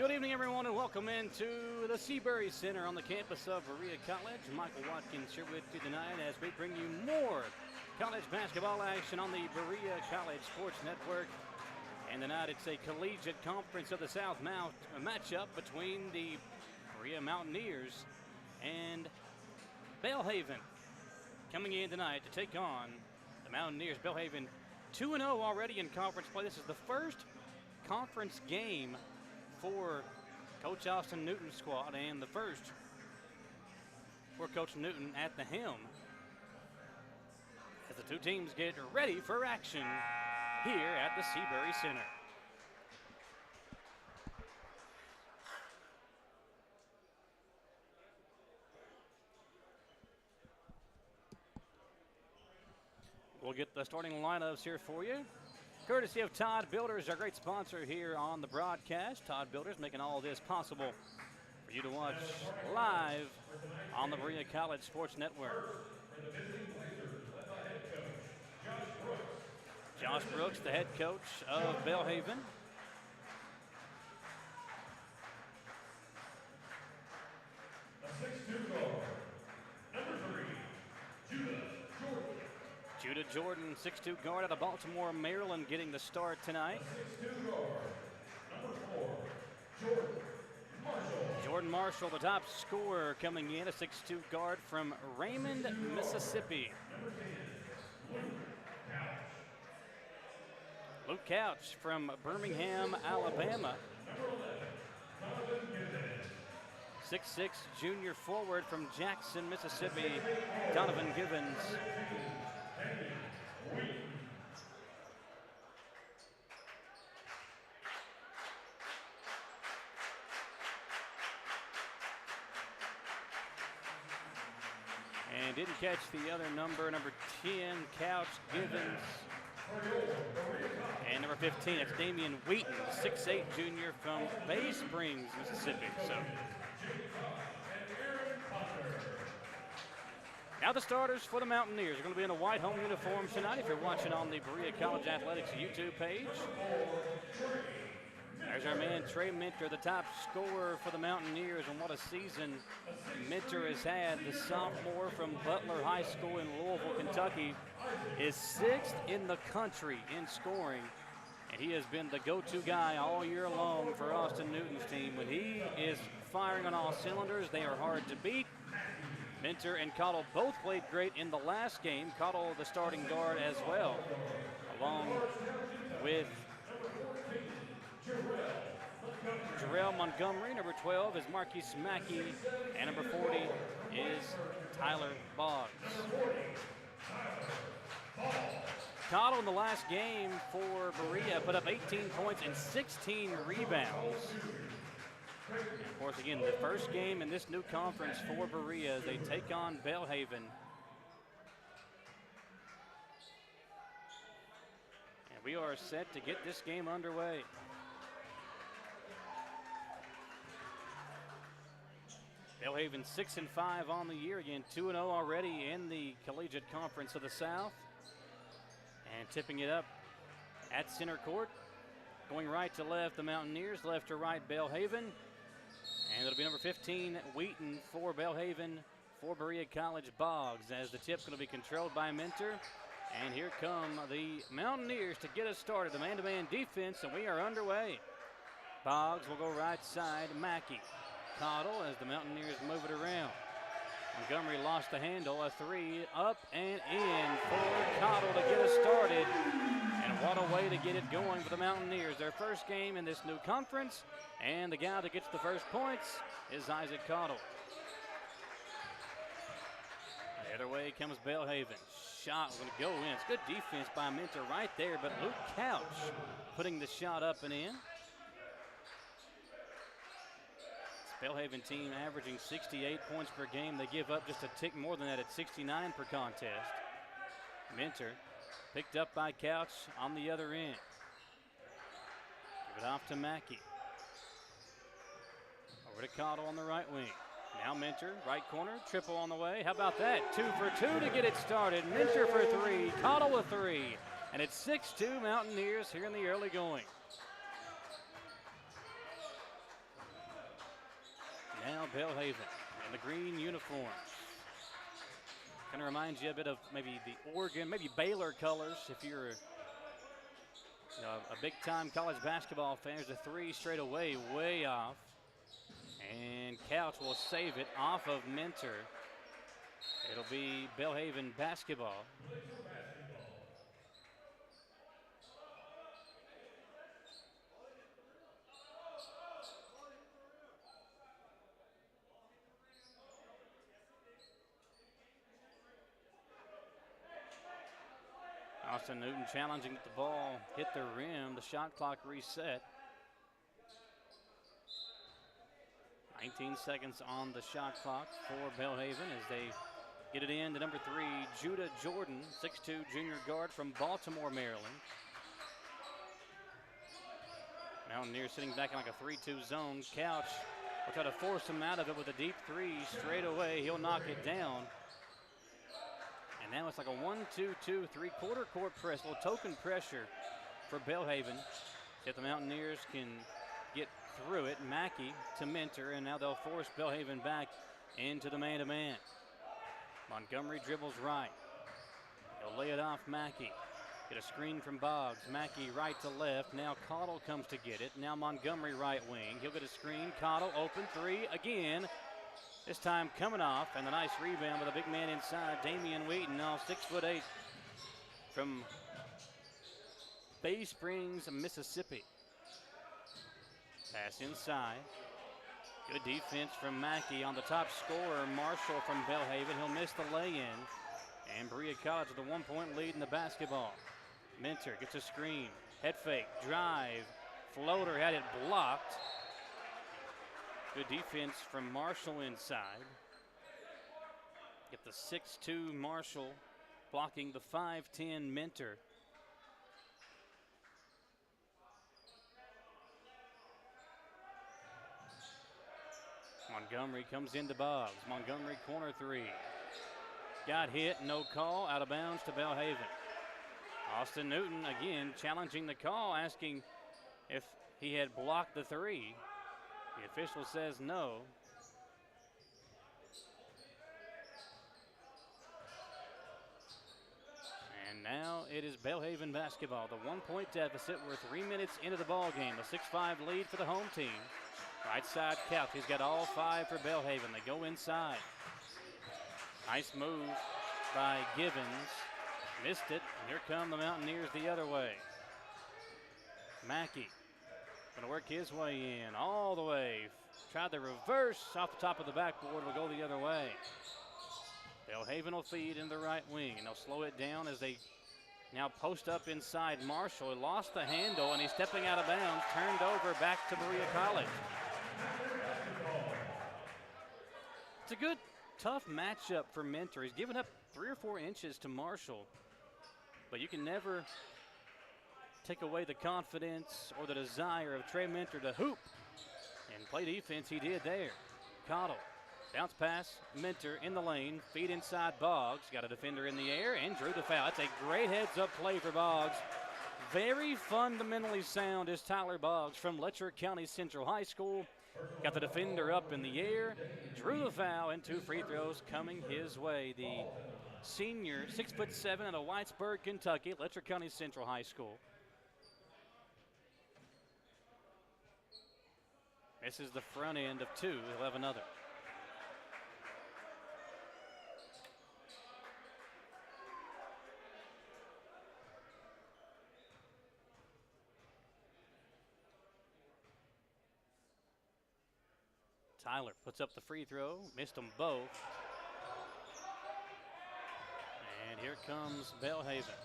Good evening, everyone, and welcome into the Seabury Center on the campus of Berea College. Michael Watkins here with you tonight as we bring you more college basketball action on the Berea College Sports Network. And tonight it's a collegiate conference of the South matchup between the Berea Mountaineers and Belhaven. Coming in tonight to take on the Mountaineers. Belhaven 2-0 already in conference play. This is the first conference game for Coach Austin Newton's squad, and the first for Coach Newton at the helm as the two teams get ready for action here at the Seabury Center. We'll get the starting lineups here for you, courtesy of Todd Builders, our great sponsor here on the broadcast. Todd Builders making all this possible for you to watch live on the Berea College Sports Network. Josh Brooks, the head coach of Belhaven. A 6'2" guard, number 3, Judah Jordan, 6'2" guard out of Baltimore, Maryland, getting the start tonight. 6'2" guard, number 4, Jordan Marshall. Jordan Marshall, the top scorer, coming in, a 6'2" guard from Raymond, Mississippi. Number 10, Luke Couch. Luke Couch from Birmingham, Alabama. Number 11, Donovan Gibbons. 6'6" junior forward from Jackson, Mississippi, Donovan Gibbons. And didn't catch the other number 10, Couch, Gibbons. And number 15, that's Damian Wheaton, 6'8" junior from Bay Springs, Mississippi. So now the starters for the Mountaineers are going to be in a white home uniform tonight if you're watching on the Berea College Athletics YouTube page. There's our man Trey Minter, the top scorer for the Mountaineers, and what a season Minter has had. The sophomore from Butler High School in Louisville, Kentucky, is 6th in the country in scoring, and he has been the go-to guy all year long for Austin Newton's team. When he is firing on all cylinders, they are hard to beat. Minter and Cottle both played great in the last game. Cottle, the starting guard, as well, along with Jarrell Montgomery. Number 12 is Marquise Mackey, and number 40 is Tyler Boggs. Cottle in the last game for Berea put up 18 points and 16 rebounds. And of course, again, the first game in this new conference for Berea, they take on Belhaven. And we are set to get this game underway. Belhaven 6-5 on the year, again 2-0 already in the Collegiate Conference of the South. And tipping it up at center court, going right to left, the Mountaineers, left to right, Belhaven. And it'll be number 15, Wheaton for Belhaven, for Berea College, Boggs, as the tip's going to be controlled by Minter. And here come the Mountaineers to get us started, the man-to-man defense, and we are underway. Boggs will go right side, Mackey. Cottle as the Mountaineers move it around. Montgomery lost the handle, a 3 up and in for Cottle to get us started. And what a way to get it going for the Mountaineers. Their first game in this new conference, and the guy that gets the first points is Isaac Cottle. The other way comes Belhaven. Shot going to go in. It's good defense by Minter right there, but Luke Couch putting the shot up and in. Belhaven team averaging 68 points per game. They give up just a tick more than that at 69 per contest. Minter picked up by Couch on the other end. Give it off to Mackey. Over to Cottle on the right wing. Now Minter, right corner, triple on the way. How about that? 2 for 2 to get it started. Minter for 3, Cottle with 3. And it's 6-2 Mountaineers here in the early going. Now Belhaven in the green uniforms. Kind of reminds you a bit of maybe the Oregon, maybe Baylor colors if you're a big-time college basketball fan. There's a three straight away, way off. And Couch will save it off of Minter. It'll be Belhaven basketball. Austin Newton challenging that the ball hit the rim. The shot clock reset. 19 seconds on the shot clock for Belhaven as they get it in to number 3, Judah Jordan, 6'2" junior guard from Baltimore, Maryland. Mountaineer sitting back in like a 3-2 zone. Couch will try to force him out of it with a deep three straight away. He'll knock it down. And now it's like a 1-2-2, three-quarter court press, a little token pressure for Belhaven. If the Mountaineers can get through it, Mackey to Minter, and now they'll force Belhaven back into the man-to-man. Montgomery dribbles right. He'll lay it off Mackey. Get a screen from Boggs. Mackey right to left. Now Cottle comes to get it. Now Montgomery right wing. He'll get a screen. Cottle open three again. This time coming off, and a nice rebound with a big man inside. Damian Wheaton, now 6'8", from Bay Springs, Mississippi. Pass inside. Good defense from Mackey on the top scorer, Marshall from Belhaven. He'll miss the lay-in. And Berea College with a 1-point lead in the basketball. Minter gets a screen. Head fake, drive, floater, had it blocked. Good defense from Marshall inside. Get the 6'2" Marshall blocking the 5'10" Minter. Montgomery comes into Boggs. Montgomery corner three. Got hit, no call, out of bounds to Belhaven. Austin Newton again challenging the call, asking if he had blocked the three. The official says no. And now it is Belhaven basketball. The 1-point deficit. We're 3 minutes into the ball game. A 6-5 lead for the home team. Right side Couch. He's got all 5 for Belhaven. They go inside. Nice move by Givens. Missed it. Here come the Mountaineers the other way. Mackey going to work his way in all the way. Tried the reverse off the top of the backboard. Will go the other way. Belhaven will feed in the right wing, and they'll slow it down as they now post up inside Marshall. He lost the handle, and he's stepping out of bounds. Turned over back to Berea College. It's a good, tough matchup for Minter. He's given up 3 or 4 inches to Marshall, but you can never take away the confidence or the desire of Trey Minter to hoop and play defense. He did there. Cottle, bounce pass, Minter in the lane, feed inside Boggs, got a defender in the air and drew the foul. That's a great heads-up play for Boggs. Very fundamentally sound is Tyler Boggs from Letcher County Central High School. Got the defender up in the air, drew the foul, and 2 free throws coming his way. The senior, 6'7" out of Whitesburg, Kentucky, Letcher County Central High School. This is the front end of 2. He'll have another. Tyler puts up the free throw, missed them both. And here comes Belhaven.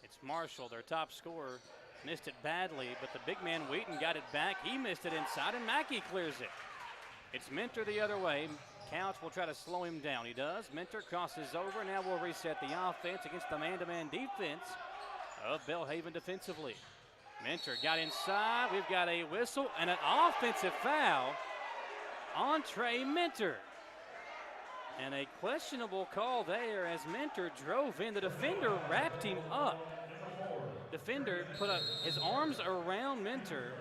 It's Marshall, their top scorer. Missed it badly, but the big man Wheaton got it back. He missed it inside, and Mackey clears it. It's Minter the other way. Couch will try to slow him down. He does. Minter crosses over. Now we'll reset the offense against the man-to-man defense of Belhaven defensively. Minter got inside. We've got a whistle and an offensive foul on Trey Minter. And a questionable call there as Minter drove in. The defender wrapped him up. Defender put up his arms around Minter,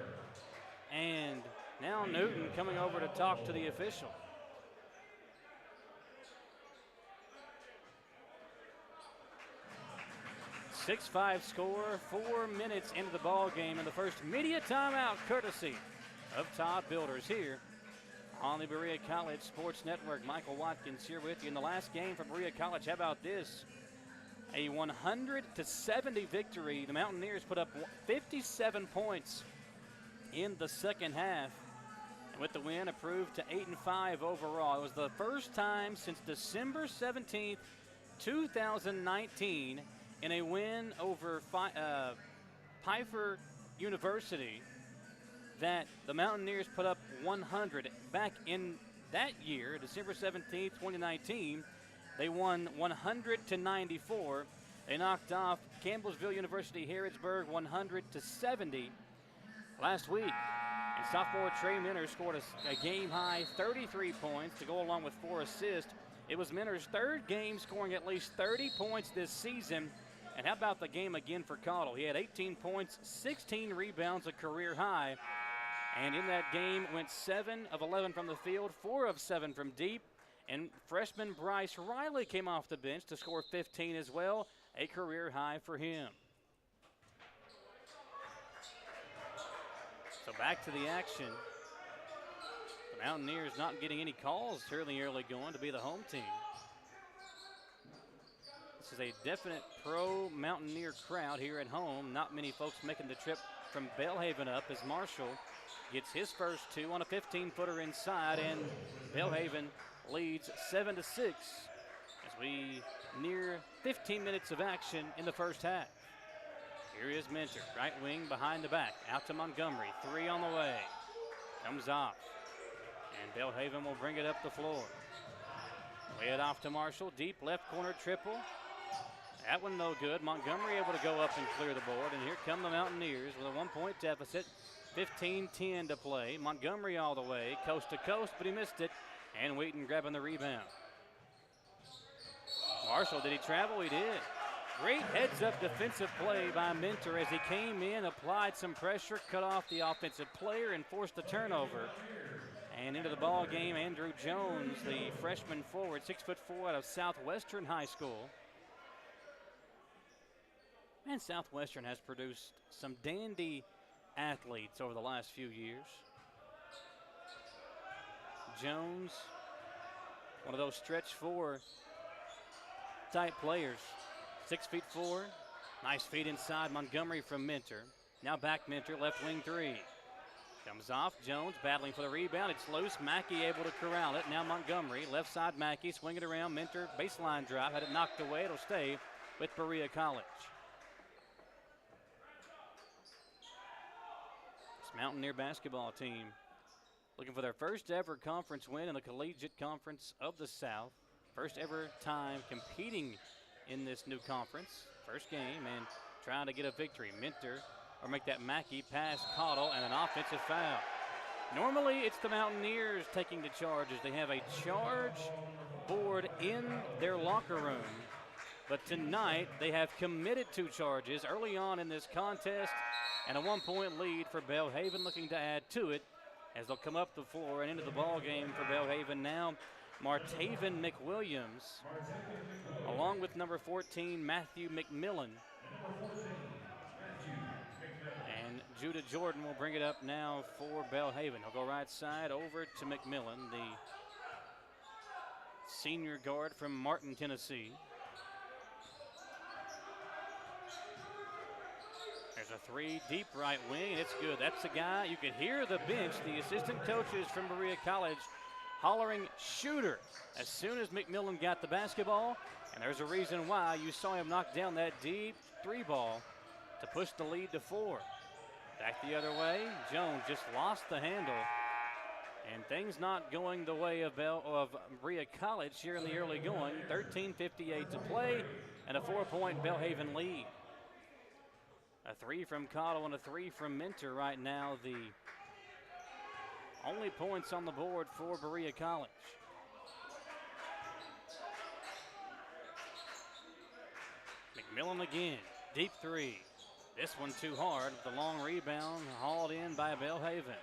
and Now Newton coming over to talk to the official. A 6-5 score, 4 minutes into the ball game, and the first media timeout courtesy of Todd Builders here on the Berea College Sports Network. Michael Watkins here with you. In the last game for Berea College, how about this? A 100-70 victory. The Mountaineers put up 57 points in the second half. And with the win, improved to 8-5 overall. It was the first time since December 17th, 2019, in a win over Pfeiffer University that the Mountaineers put up 100. Back in that year, December 17th, 2019, they won 100-94. They knocked off Campbellsville University Harrodsburg 100-70 last week. And sophomore Trey Minter scored a game-high 33 points to go along with 4 assists. It was Minter's third game scoring at least 30 points this season. And how about the game again for Cottle? He had 18 points, 16 rebounds, a career high. And in that game went 7 of 11 from the field, 4 of 7 from deep. And freshman Bryce Riley came off the bench to score 15 as well, a career high for him. So back to the action. The Mountaineers not getting any calls early going to be the home team. This is a definite pro-Mountaineer crowd here at home. Not many folks making the trip from Belhaven up as Marshall gets his first 2 on a 15-footer inside, and Belhaven leads 7-6 as we near 15 minutes of action in the first half. Here is Minter, right wing behind the back, out to Montgomery, 3 on the way, comes off, and Belhaven will bring it up the floor. Way it off to Marshall, deep left corner triple. That one no good. Montgomery able to go up and clear the board, and here come the Mountaineers with a 1-point deficit, 15-10 to play. Montgomery all the way, coast to coast, but he missed it, and Wheaton grabbing the rebound. Marshall, did he travel? He did. Great heads-up defensive play by Minter as he came in, applied some pressure, cut off the offensive player, and forced the turnover. And into the ball game, Andrew Jones, the freshman forward, 6'4" out of Southwestern High School. And Southwestern has produced some dandy athletes over the last few years. Jones, one of those stretch 4 type players. 6'4", nice feed inside. Montgomery from Minter. Now back Minter, left wing 3. Comes off, Jones battling for the rebound. It's loose, Mackey able to corral it. Now Montgomery, left side Mackey, swing it around. Minter, baseline drive, had it knocked away. It'll stay with Berea College. This Mountaineer basketball team looking for their first ever conference win in the Collegiate Conference of the South. First ever time competing in this new conference. First game and trying to get a victory. Minter, or make that Mackey pass Cottle, and an offensive foul. Normally it's the Mountaineers taking the charge as they have a charge board in their locker room. But tonight they have committed 2 charges early on in this contest, and a 1-point lead for Belhaven, looking to add to it as they'll come up the floor and into the ball game for Belhaven now. Martaven McWilliams, along with number 14, Matthew McMillan. And Judah Jordan will bring it up now for Belhaven. He'll go right side over to McMillan, the senior guard from Martin, Tennessee. There's a 3 deep right wing, and it's good. That's the guy. You could hear the bench, the assistant coaches from Berea College hollering shooter as soon as McMillan got the basketball, and there's a reason why. You saw him knock down that deep 3 ball to push the lead to 4. Back the other way, Jones just lost the handle, and things not going the way of Berea College here in the early going. 13:58 to play, and a 4-point Belhaven lead. A 3 from Cottle and a 3 from Minter right now, the only points on the board for Berea College. McMillan again, deep 3. This one too hard. The long rebound hauled in by Belhaven.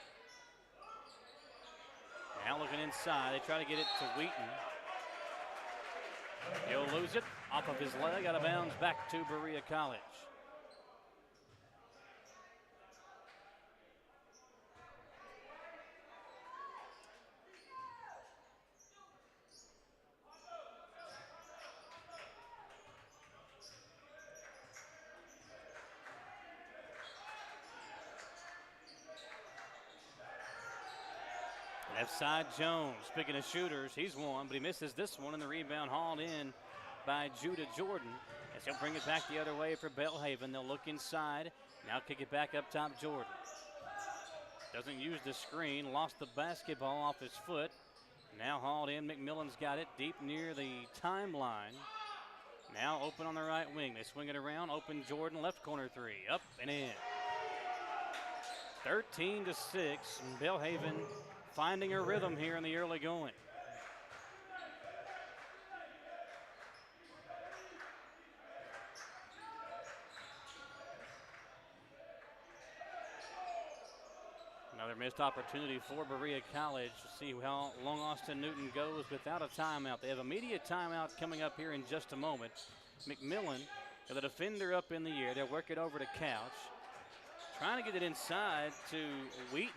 Now looking inside, they try to get it to Wheaton. He'll lose it off of his leg, out of bounds back to Berea College. Left side Jones, speaking of shooters, he's one, but he misses this one, and the rebound hauled in by Judah Jordan. As he'll bring it back the other way for Belhaven. They'll look inside, now kick it back up top Jordan. Doesn't use the screen, lost the basketball off his foot. Now hauled in, McMillan's got it deep near the timeline. Now open on the right wing, they swing it around, open Jordan, left corner three, up and in. 13-6, and Belhaven finding a rhythm here in the early going. Another missed opportunity for Berea College to see how long Austin Newton goes without a timeout. They have immediate timeout coming up here in just a moment. McMillan, the defender up in the air. They'll work it over to Couch. Trying to get it inside to Wheaton.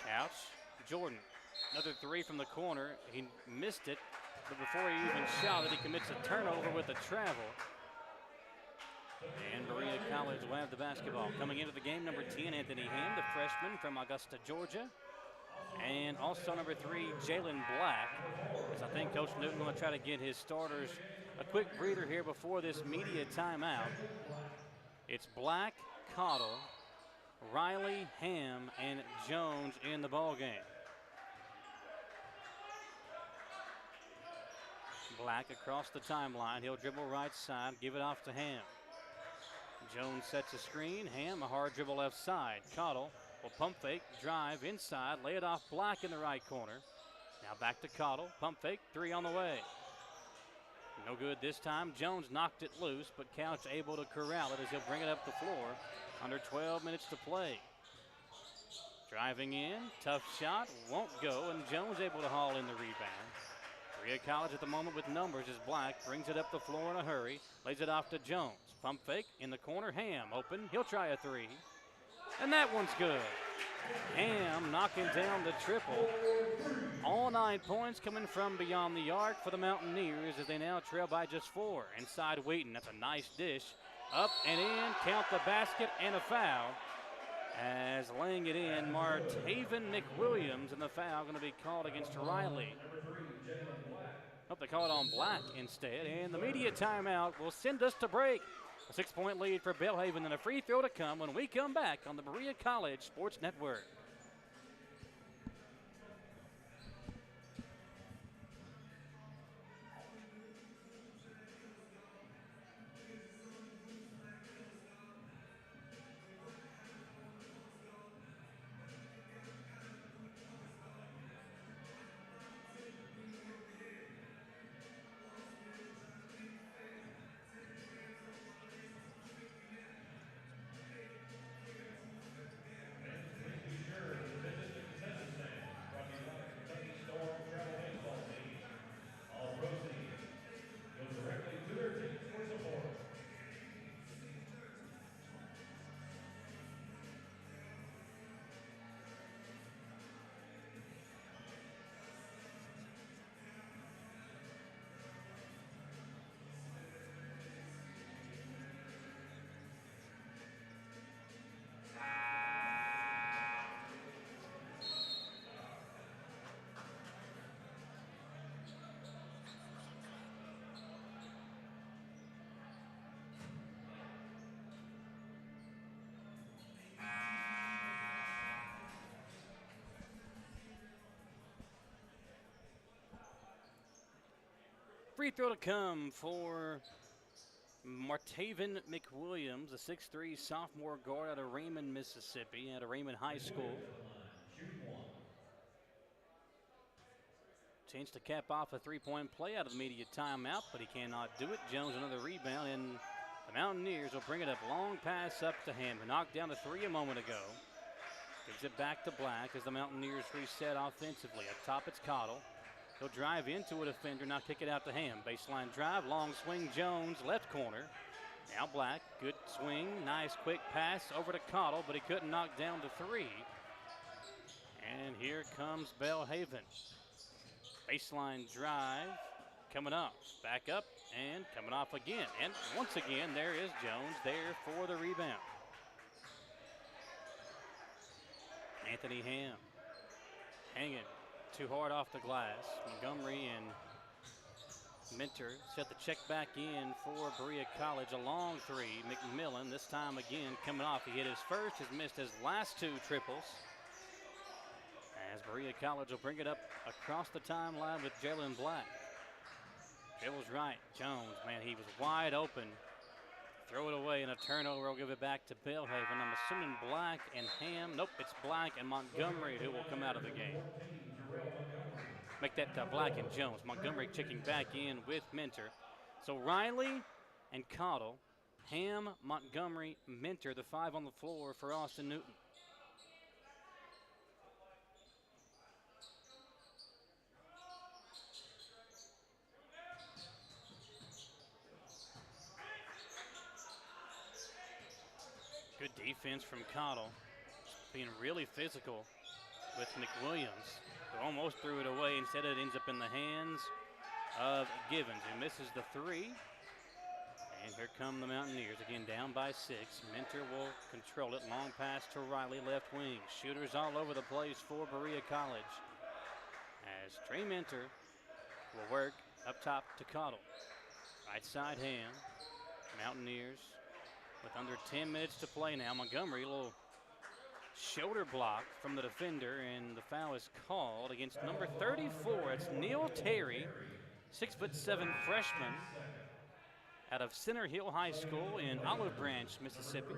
Couch, Jordan, another three from the corner. He missed it, but before he even shot it, he commits a turnover with a travel. And Berea College will have the basketball. Coming into the game, number 10, Anthony Ham, the freshman from Augusta, Georgia. And also number 3, Jalen Black. As I think Coach Newton going to try to get his starters a quick breather here before this media timeout. It's Black, Cottle, Riley, Ham, and Jones in the ball game. Black across the timeline. He'll dribble right side, give it off to Ham. Jones sets a screen. Ham, a hard dribble left side. Cottle will pump fake, drive inside, lay it off Black in the right corner. Now back to Cottle. Pump fake, three on the way. No good this time. Jones knocked it loose, but Couch able to corral it as he'll bring it up the floor. Under 12 minutes to play. Driving in, tough shot, won't go, and Jones able to haul in the rebound. Berea College at the moment with numbers as Black brings it up the floor in a hurry, lays it off to Jones. Pump fake in the corner, Ham open, he'll try a three, and that one's good. Ham knocking down the triple. All 9 points coming from beyond the arc for the Mountaineers as they now trail by just 4. Inside Wheaton, that's a nice dish. Up and in, count the basket and a foul. As laying it in, Martaven McWilliams, and the foul going to be called against Riley. Hope they call it on Black instead, and the media timeout will send us to break. A 6-point lead for Belhaven and a free throw to come when we come back on the Berea College Sports Network. Free throw to come for Martaven McWilliams, a 6'3" sophomore guard out of Raymond, Mississippi, out of Raymond High School. Chance to cap off a three-point play out of the media timeout, but he cannot do it. Jones another rebound, and the Mountaineers will bring it up. Long pass up to him. Knocked down a three a moment ago. Gives it back to Black as the Mountaineers reset offensively. Up top, it's Cottle. He'll drive into a defender, now kick it out to Ham. Baseline drive, long swing, Jones, left corner. Now Black, good swing, nice quick pass over to Cottle, but he couldn't knock down the three. And here comes Belhaven. Baseline drive, coming up, back up, and coming off again. And once again, there is Jones there for the rebound. Anthony Ham hanging too hard off the glass. Montgomery and Minter set the check back in for Berea College. A long three. McMillan this time again coming off. He hit his first, has missed his last two triples. As Berea College will bring it up across the timeline with Jalen Black. Dribbles right. Jones, man, he was wide open. Throw it away, and a turnover will give it back to Belhaven. I'm assuming Black and Ham. Nope, it's Black and Montgomery who will come out of the game. Make that Black and Jones. Montgomery checking back in with Minter. So Riley and Cottle, Ham, Montgomery, Minter, the five on the floor for Austin Newton. Good defense from Cottle, being really physical with McWilliams, who almost threw it away. Instead, it ends up in the hands of Givens, who misses the three. And here come the Mountaineers, again down by 6. Minter will control it. Long pass to Riley, left wing. Shooters all over the place for Berea College. As Trey Minter will work up top to Cottle. Right side Ham. Mountaineers with under 10 minutes to play now. Montgomery, a little shoulder block from the defender, and the foul is called against number 34. It's Neil Terry, 6'7" freshman out of Center Hill High School in Olive Branch, Mississippi.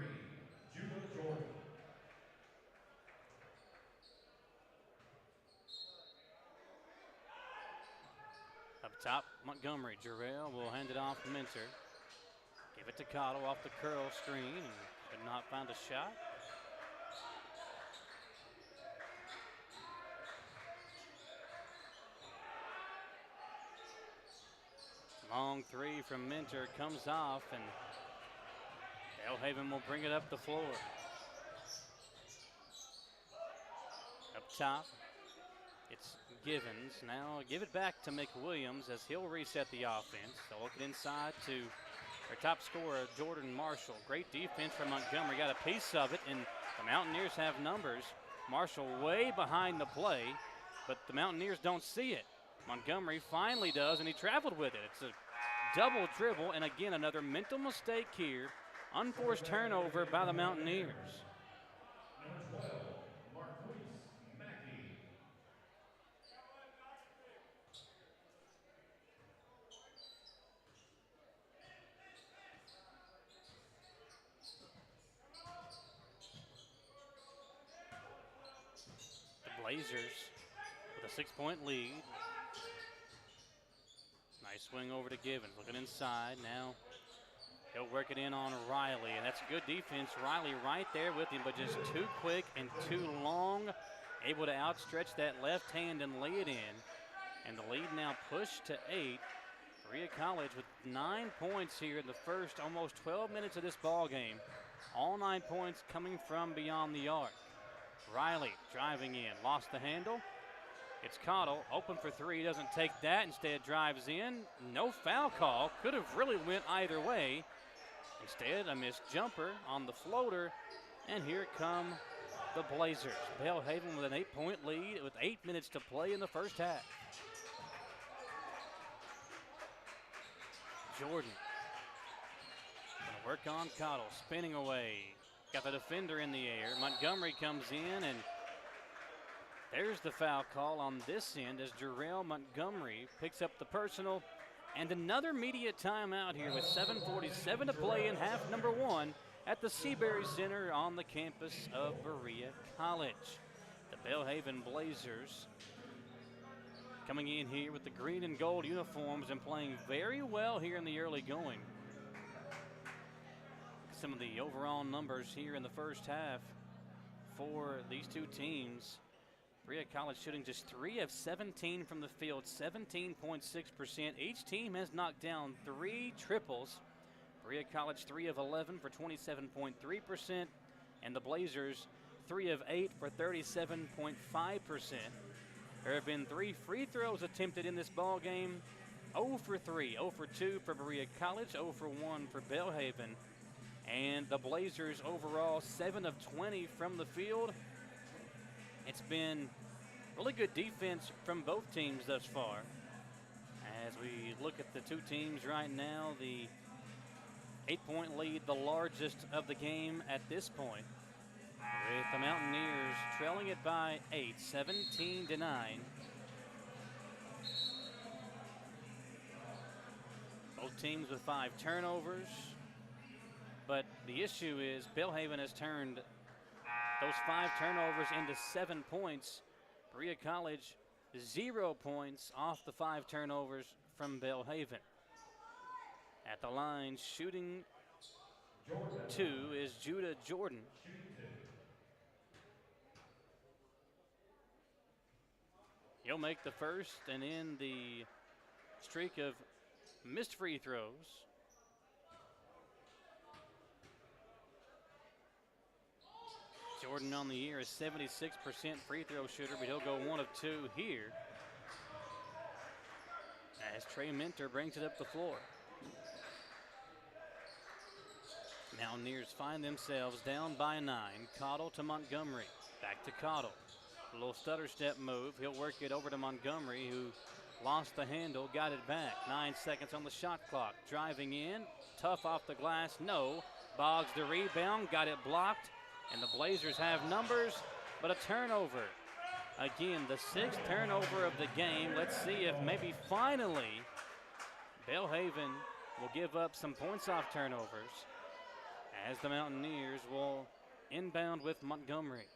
Up top, Montgomery. Jarrell will hand it off to Minter. Give it to Cottle off the curl screen, and could not find a shot. Long three from Minter comes off, and Belhaven will bring it up the floor. Up top, it's Givens. Now give it back to McWilliams as he'll reset the offense. They'll look it inside to their top scorer, Jordan Marshall. Great defense from Montgomery. Got a piece of it, and the Mountaineers have numbers. Marshall way behind the play, but the Mountaineers don't see it. Montgomery finally does, and he traveled with it. It's a double dribble, and again, another mental mistake here. Unforced turnover by the Mountaineers. Blazers with a 6-point lead. Nice swing over to Givens, looking inside. Now he'll work it in on Riley, and that's good defense. Riley right there with him, but just too quick and too long. Able to outstretch that left hand and lay it in. And the lead now pushed to 8. Berea College with 9 points here in the first almost 12 minutes of this ball game. All 9 points coming from beyond the arc. Riley driving in, lost the handle. It's Cottle, open for three, doesn't take that, instead drives in. No foul call, could have really went either way. Instead, a missed jumper on the floater, and here come the Blazers. Belhaven with an 8-point lead with 8 minutes to play in the first half. Jordan gonna work on Cottle, spinning away. Got the defender in the air. Montgomery comes in, and there's the foul call on this end as Jarrell Montgomery picks up the personal. And another media timeout here with 7:47 to play in half number 1 at the Seabury Center on the campus of Berea College. The Belhaven Blazers coming in here with the green and gold uniforms and playing very well here in the early going. Some of the overall numbers here in the first half for these two teams. Berea College shooting just 3 of 17 from the field, 17.6%. Each team has knocked down 3 triples. Berea College 3 of 11 for 27.3%, and the Blazers 3 of 8 for 37.5%. There have been 3 free throws attempted in this ball game. 0 for 3, 0 for 2 for Berea College, 0 for 1 for Belhaven. And the Blazers overall 7 of 20 from the field. It's been really good defense from both teams thus far. As we look at the two teams right now, the 8-point lead, the largest of the game at this point, with the Mountaineers trailing it by 8, 17-9. Both teams with 5 turnovers, but the issue is Belhaven has turned those 5 turnovers into 7 points. Berea College 0 points off the 5 turnovers from Belhaven. At the line, shooting 2 is Judah Jordan. He'll make the first and end the streak of missed free throws. Jordan on the year is 76% free throw shooter, but he'll go 1 of 2 here as Trey Minter brings it up the floor. Mountaineers find themselves down by 9. Cottle to Montgomery. Back to Cottle. A little stutter step move. He'll work it over to Montgomery, who lost the handle, got it back. 9 seconds on the shot clock. Driving in. Tough off the glass. No. Boggs the rebound. Got it blocked. And the Blazers have numbers, but a turnover. Again, the 6th turnover of the game. Let's see if maybe finally Belhaven will give up some points off turnovers, as the Mountaineers will inbound with Montgomery.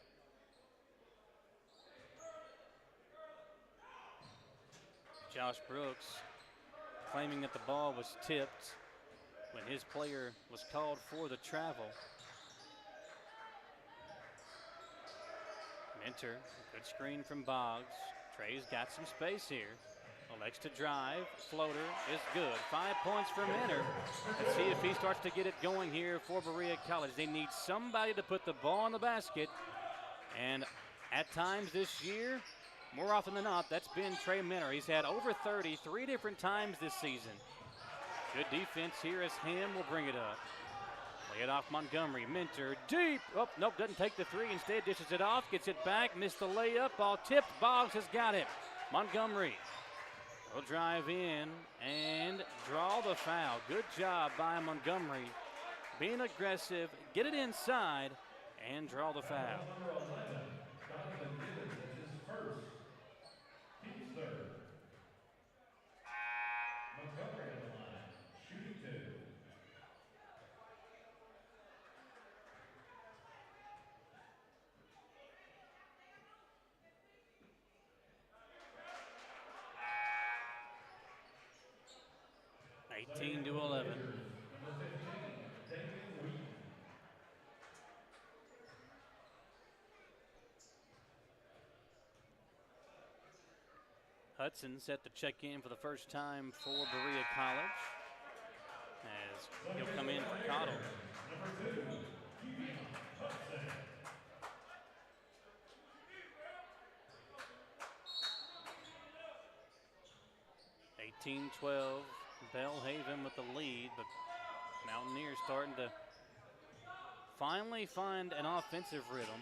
Josh Brooks claiming that the ball was tipped when his player was called for the travel. Minter, good screen from Boggs. Trey's got some space here. Elects to drive. Floater is good. 5 points for Minter. Let's see if he starts to get it going here for Berea College. They need somebody to put the ball in the basket. And at times this year, more often than not, that's been Trey Minter. He's had over 30 3 different times this season. Good defense here as Ham will bring it up. Lay it off Montgomery. Minter deep. Oh, nope, doesn't take the 3. Instead dishes it off. Gets it back. Missed the layup. Ball tipped. Boggs has got it. Montgomery will drive in and draw the foul. Good job by Montgomery. Being aggressive, get it inside, and draw the foul. Montgomery on the line, shooting 2. Eighteen to 11. Hudson set to check in for the first time for Berea College, as he'll come in for Cottle. Number 2, Hudson. 18-12, Belhaven with the lead, but Mountaineers starting to finally find an offensive rhythm.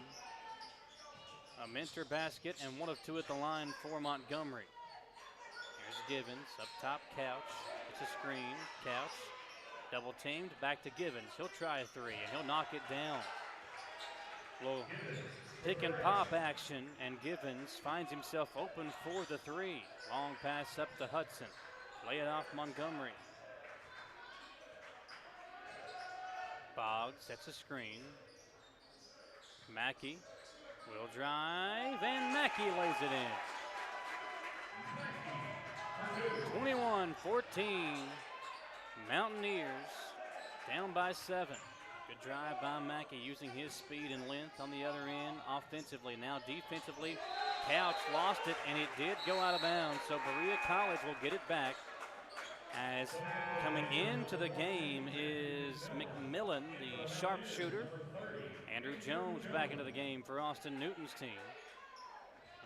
A Minter basket and 1 of 2 at the line for Montgomery. Here's Givens, up top, Couch. It's a screen, Couch. Double teamed, back to Givens. He'll try a 3, and he'll knock it down. Little pick and pop action, and Givens finds himself open for the 3. Long pass up to Hudson. Lay it off Montgomery. Boggs sets a screen. Mackey will drive, and Mackey lays it in. 21-14, Mountaineers down by 7. Good Great drive by Mackey using his speed and length on the other end offensively. Now defensively, Couch lost it, and it did go out of bounds. So Berea College will get it back, as coming into the game is McMillan, the sharpshooter. Andrew Jones back into the game for Austin Newton's team.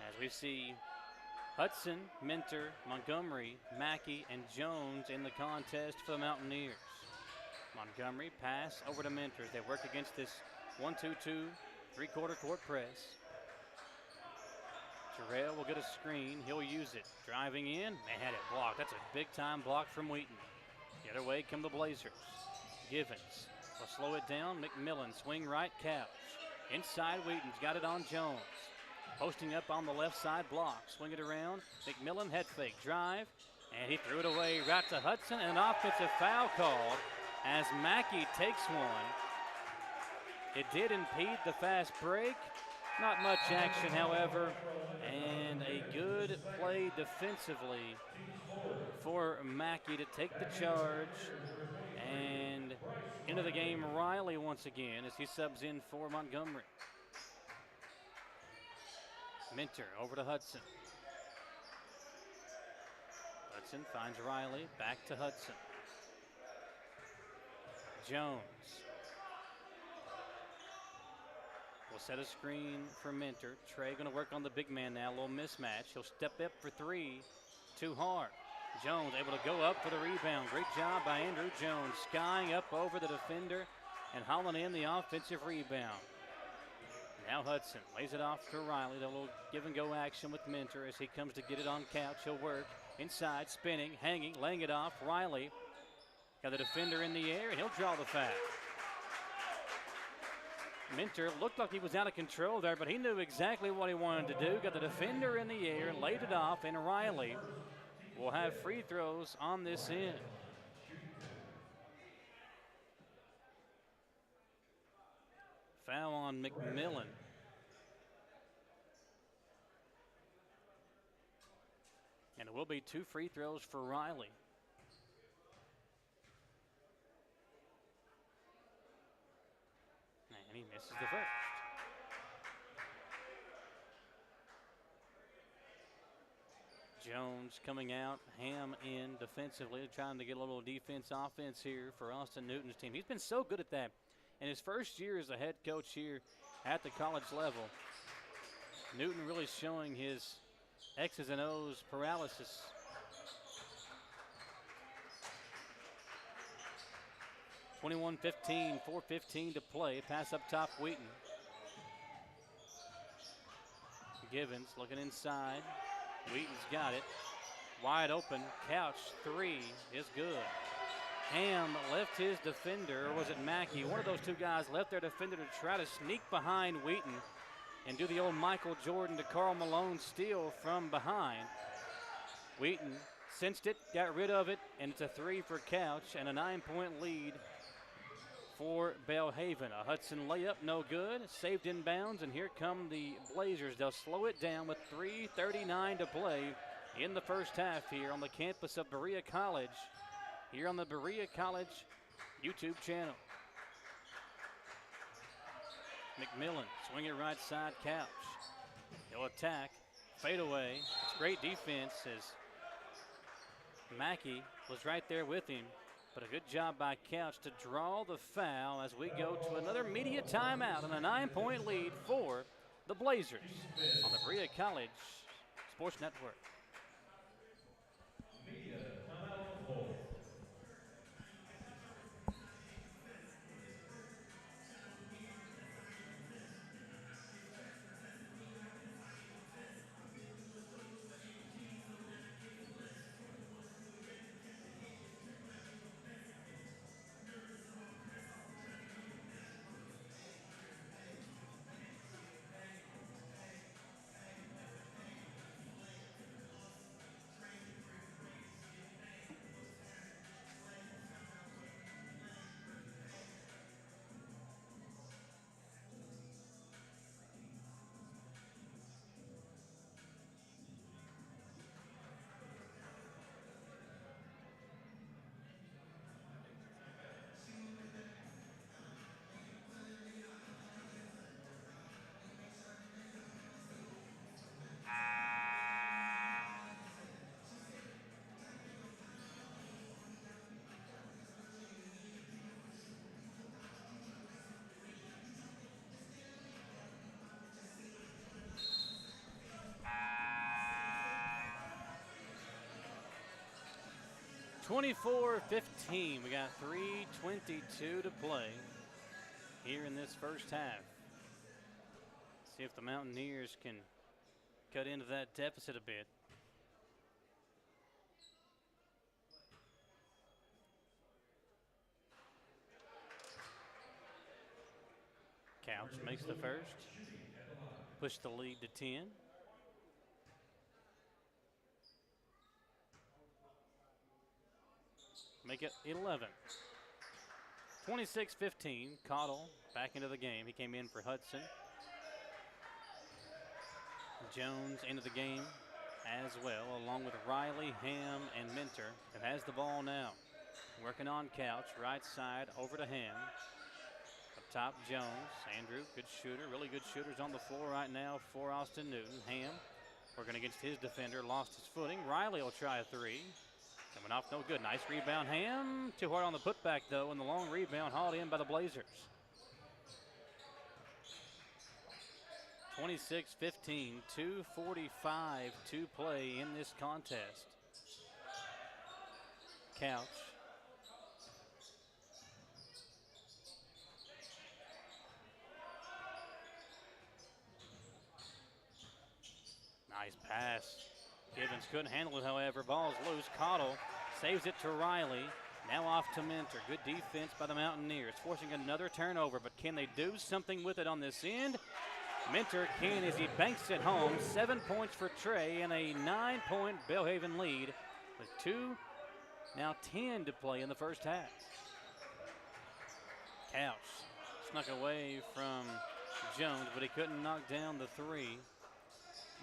As we see Hudson, Minter, Montgomery, Mackey, and Jones in the contest for the Mountaineers. Montgomery pass over to Minter as they work against this 1-2-2 three-quarter court press. Terrell will get a screen. He'll use it. Driving in. Man, had it blocked. That's a big-time block from Wheaton. The other way come the Blazers. Givens will slow it down. McMillan, swing right, Couch. Inside, Wheaton's got it on Jones. Posting up on the left side block. Swing it around. McMillan, head fake, drive. And he threw it away right to Hudson. And an offensive foul called as Mackey takes one. It did impede the fast break. Not much action, however, and a good play defensively for Mackey to take the charge. And into the game, Riley once again as he subs in for Montgomery. Minter over to Hudson. Hudson finds Riley, back to Hudson. Jones will set a screen for Minter. Trey going to work on the big man now, a little mismatch. He'll step up for three, too hard. Jones able to go up for the rebound. Great job by Andrew Jones, skying up over the defender and hauling in the offensive rebound. Now Hudson lays it off to Riley. A little give and go action with Minter as he comes to get it on Couch. He'll work inside, spinning, hanging, laying it off. Riley got the defender in the air, and he'll draw the foul. Minter looked like he was out of control there, but he knew exactly what he wanted to do. Got the defender in the air, laid it off, and Riley will have free throws on this end. Foul on McMillan. And it will be 2 free throws for Riley. And he misses the first. Jones coming out, Ham in defensively, trying to get a little offense here for Austin Newton's team. He's been so good at that. In his first year as a head coach here at the college level, Newton really showing his X's and O's paralysis. (21-15), 4:15 to play. Pass up top, Wheaton. Givens looking inside. Wheaton's got it. Wide open. Couch, three is good. Ham left his defender, or was it Mackey? One of those two guys left their defender to try to sneak behind Wheaton and do the old Michael Jordan to Karl Malone steal from behind. Wheaton sensed it, got rid of it, and it's a three for Couch and a 9-point lead for Belhaven. A Hudson layup, no good. Saved in bounds, and here come the Blazers. They'll slow it down with 3:39 to play in the first half here on the campus of Berea College, here on the Berea College YouTube channel. McMillan, swing it right side, Couch. He'll attack, fade away. It's great defense as Mackey was right there with him. But a good job by Couch to draw the foul as we go to another media timeout and a 9-point lead for the Blazers on the Berea College Sports Network. 24-15. We got 3:22 to play here in this first half. See if the Mountaineers can cut into that deficit a bit. Couch makes the first. Push the lead to 10. Make it 11. 26-15. Cottle back into the game. He came in for Hudson. Jones into the game as well, along with Riley, Ham, and Minter, who has the ball now. Working on Couch, right side over to Ham. Up top, Jones. Andrew, good shooter, really good shooters on the floor right now for Austin Newton. Ham working against his defender, lost his footing. Riley will try a three. That went off no good. Nice rebound, Ham. Too hard on the putback, though, and the long rebound hauled in by the Blazers. 26-15, 2:45 to play in this contest. Couch. Nice pass. Gibbons couldn't handle it, however. Ball's loose. Cottle saves it to Riley. Now off to Minter. Good defense by the Mountaineers, forcing another turnover, but can they do something with it on this end? Minter can as he banks it home. 7 points for Trey and a 9-point Belhaven lead with 2:10 to play in the first half. Couch snuck away from Jones, but he couldn't knock down the three.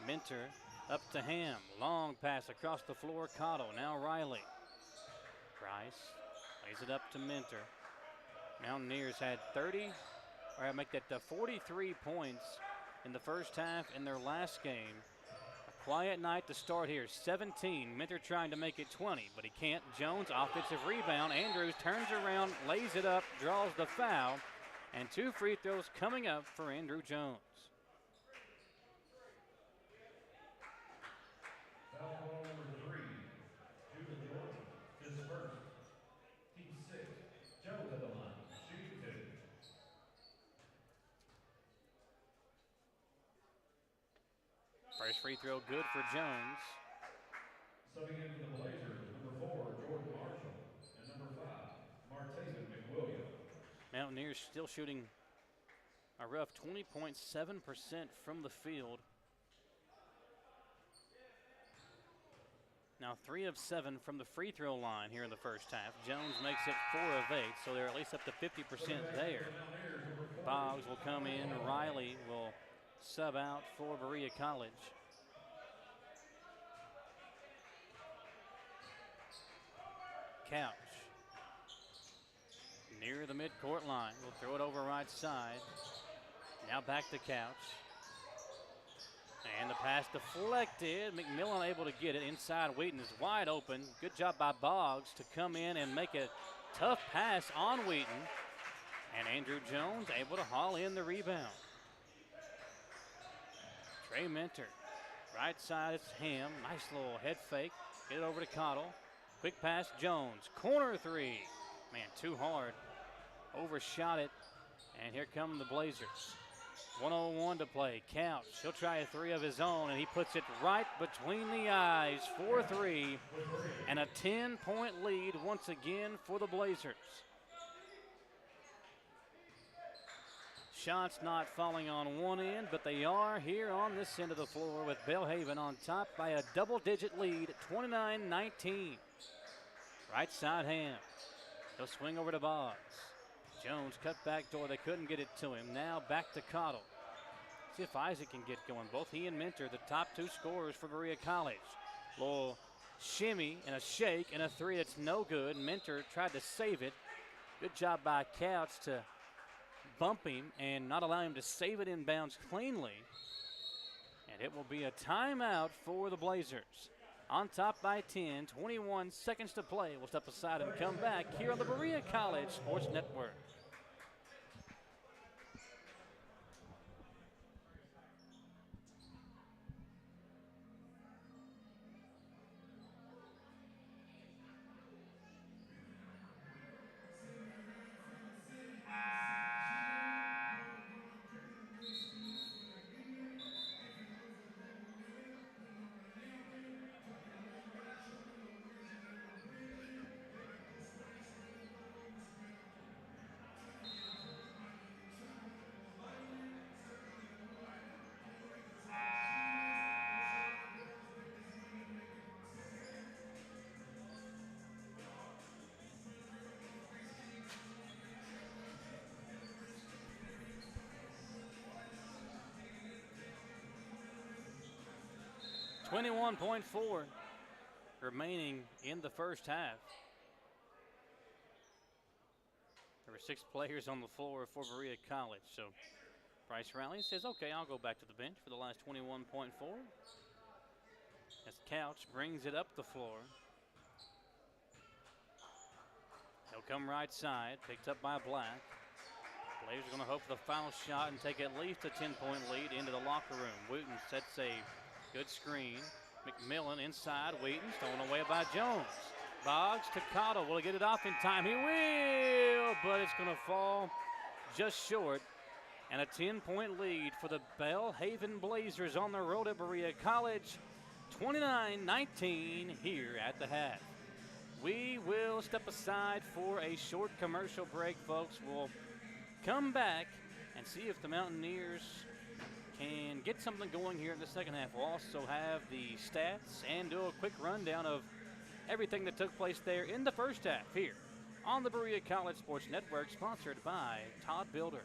Minter up to Ham. Long pass across the floor. Cottle. Now Riley. Price lays it up to Minter. Mountaineers had 43 points in the first half in their last game. A quiet night to start here. 17. Minter trying to make it 20, but he can't. Jones, offensive rebound. Andrews turns around, lays it up, draws the foul, and 2 free throws coming up for Andrew Jones. Foul number 3, Judah Jordan, his first. Team 6, Jones at the line, shooting 2. First free throw good for Jones. Subbing in for the Blazers, number 4, Jordan Marshall, and number 5, Martaven McWilliam. Mountaineers still shooting a rough 20.7% from the field. Now 3 of 7 from the free throw line here in the first half. Jones makes it 4 of 8, so they're at least up to 50% there. Boggs will come in. Riley will sub out for Berea College. Couch near the midcourt line. We'll throw it over right side. Now back to Couch. And the pass deflected. McMillan able to get it inside. Wheaton is wide open. Good job by Boggs to come in and make a tough pass on Wheaton. And Andrew Jones able to haul in the rebound. Trey Minter. Right side, it's Ham. Nice little head fake. Get it over to Cottle. Quick pass, Jones. Corner three. Man, too hard. Overshot it. And here come the Blazers. 1:01 to play. Couch. He'll try a three of his own, and he puts it right between the eyes. 4-3. And a 10-point lead once again for the Blazers. Shots not falling on one end, but they are here on this end of the floor with Belhaven on top by a double-digit lead, 29-19. Right side Ham. He'll swing over to Boggs. Jones cut back door. They couldn't get it to him. Now back to Cottle. See if Isaac can get going. Both he and Minter, the top 2 scorers for Berea College. Little shimmy and a shake and a three that's no good. Minter tried to save it. Good job by Couch to bump him and not allow him to save it inbounds cleanly. And it will be a timeout for the Blazers. On top by 10, 21 seconds to play. We'll step aside and come back here on the Berea College Sports Network. 21.4 remaining in the first half. There were 6 players on the floor for Berea College, so Bryce Riley says, okay, I'll go back to the bench for the last 21.4. As Couch brings it up the floor. He'll come right side, picked up by Black. Blazers are going to hope for the foul shot and take at least a 10-point lead into the locker room. Wooten sets a good screen. McMillan inside, Wheaton, stolen away by Jones. Boggs to Cottle, will he get it off in time? He will, but it's going to fall just short. And a 10-point lead for the Belhaven Blazers on the road at Berea College. 29-19 here at the half. We will step aside for a short commercial break, folks. We'll come back and see if the Mountaineers can get something going here in the second half. We'll also have the stats and do a quick rundown of everything that took place there in the first half here on the Berea College Sports Network, sponsored by Todd Builders.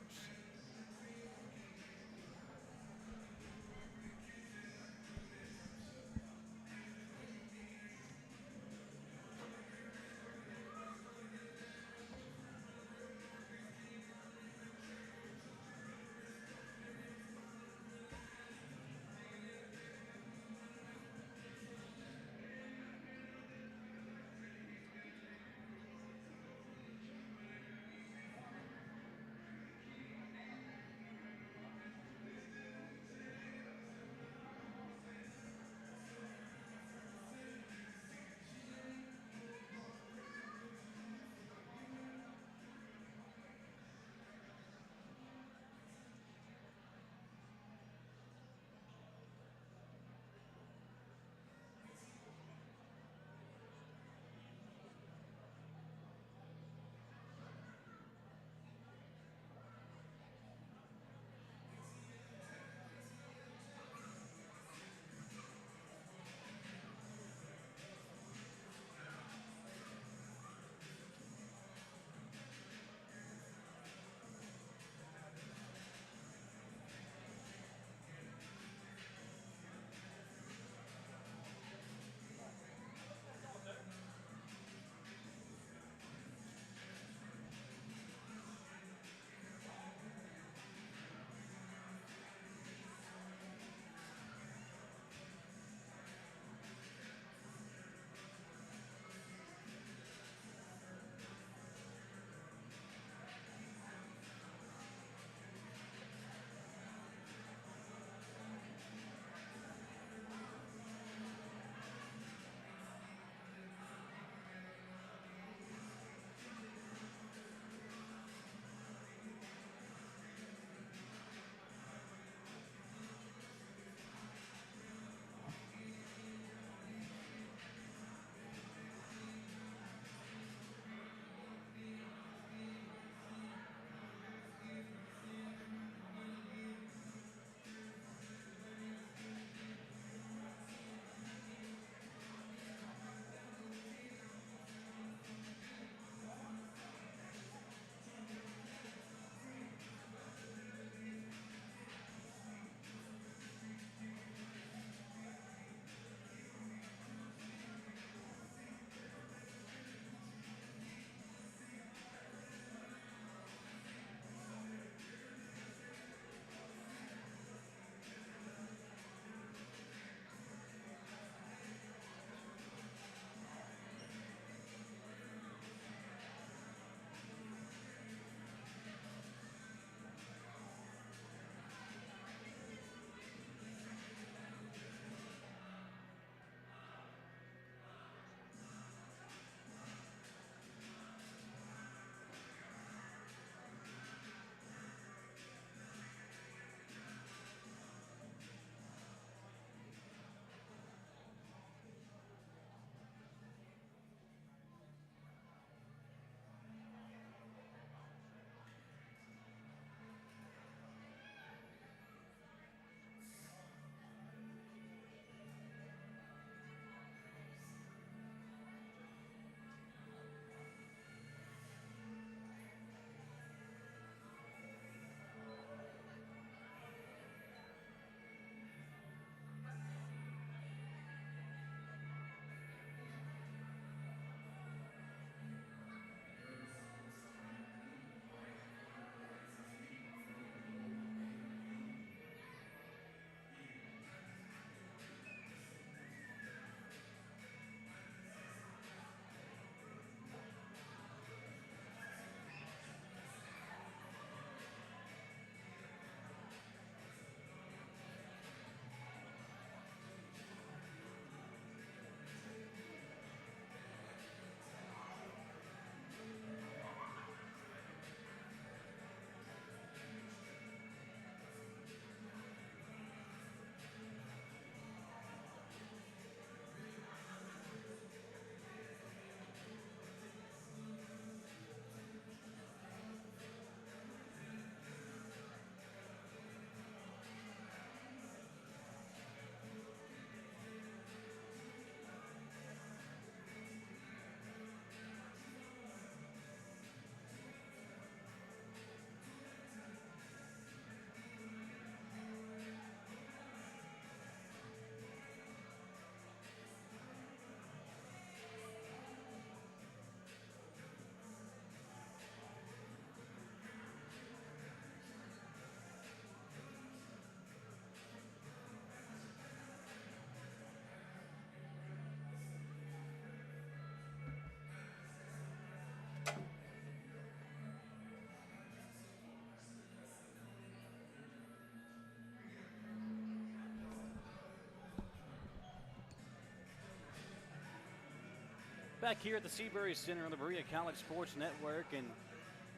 Back here at the Seabury Center on the Berea College Sports Network, and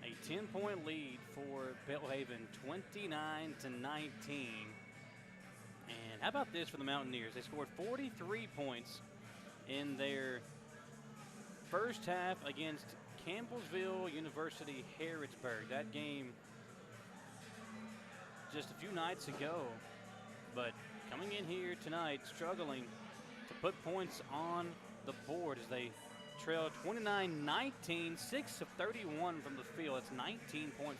a 10-point lead for Belhaven, 29-19. And how about this for the Mountaineers? They scored 43 points in their first half against Campbellsville University Harrodsburg. That game just a few nights ago, but coming in here tonight struggling to put points on the board as they trail 29-19, 6 of 31 from the field. It's 19.4%.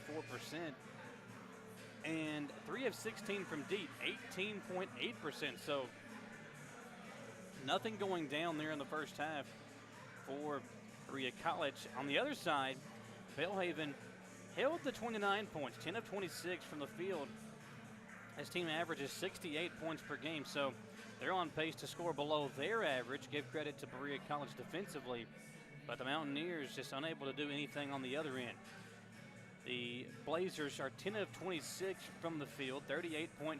And 3 of 16 from deep, 18.8%. So nothing going down there in the first half for Berea College. On the other side, Belhaven held the 29 points, 10 of 26 from the field. This team averages 68 points per game, so they're on pace to score below their average. Give credit to Berea College defensively, but the Mountaineers just unable to do anything on the other end. The Blazers are 10 of 26 from the field, 38.5%,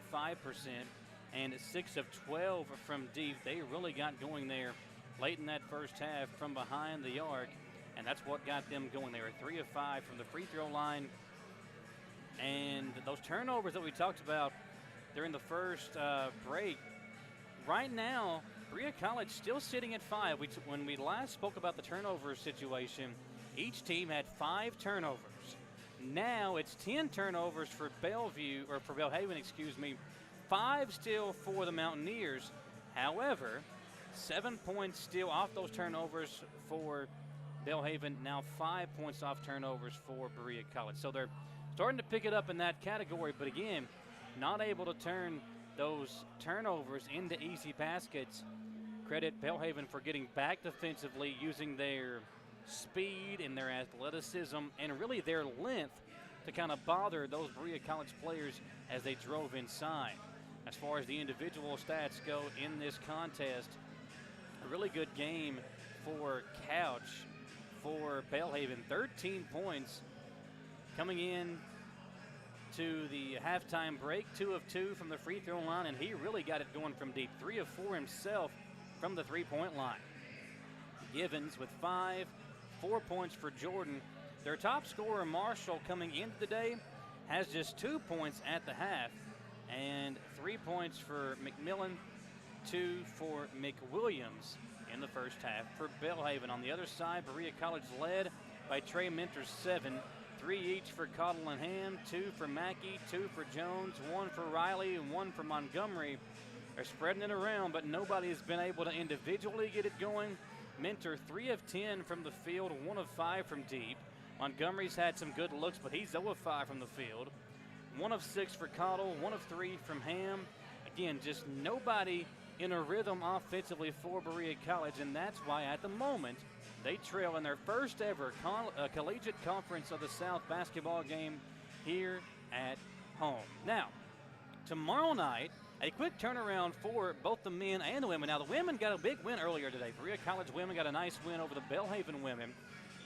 and 6 of 12 from deep. They really got going there late in that first half from behind the arc, and that's what got them going. They were 3 of 5 from the free throw line. And those turnovers that we talked about during the first break, right now, Berea College still sitting at 5. When we last spoke about the turnover situation, each team had 5 turnovers. Now it's 10 turnovers for Belhaven, 5 still for the Mountaineers. However, 7 points still off those turnovers for Belhaven, now 5 points off turnovers for Berea College. So they're starting to pick it up in that category, but again, not able to turn those turnovers into easy baskets. Credit Belhaven for getting back defensively, using their speed and their athleticism and really their length to kind of bother those Berea College players as they drove inside. As far as the individual stats go in this contest, a really good game for Couch for Belhaven. 13 points coming in to the halftime break, 2 of 2 from the free throw line, and he really got it going from deep. 3 of 4 himself from the three-point line. Givens with 5, 4 points for Jordan. Their top scorer, Marshall, coming into the day, has just 2 points at the half, and 3 points for McMillan, 2 for McWilliams in the first half for Belhaven. On the other side, Berea College led by Trey Mentor's 7, 3 each for Cottle and Ham, 2 for Mackey, 2 for Jones, 1 for Riley, and 1 for Montgomery. They're spreading it around, but nobody has been able to individually get it going. Mentor 3 of 10 from the field, 1 of 5 from deep. Montgomery's had some good looks, but he's 0 of 5 from the field. 1 of 6 for Cottle, 1 of 3 from Ham. Again, just nobody in a rhythm offensively for Berea College, and that's why at the moment they trail in their first ever Collegiate Conference of the South basketball game here at home. Now, tomorrow night, a quick turnaround for both the men and the women. Now, the women got a big win earlier today. Berea College women got a nice win over the Belhaven women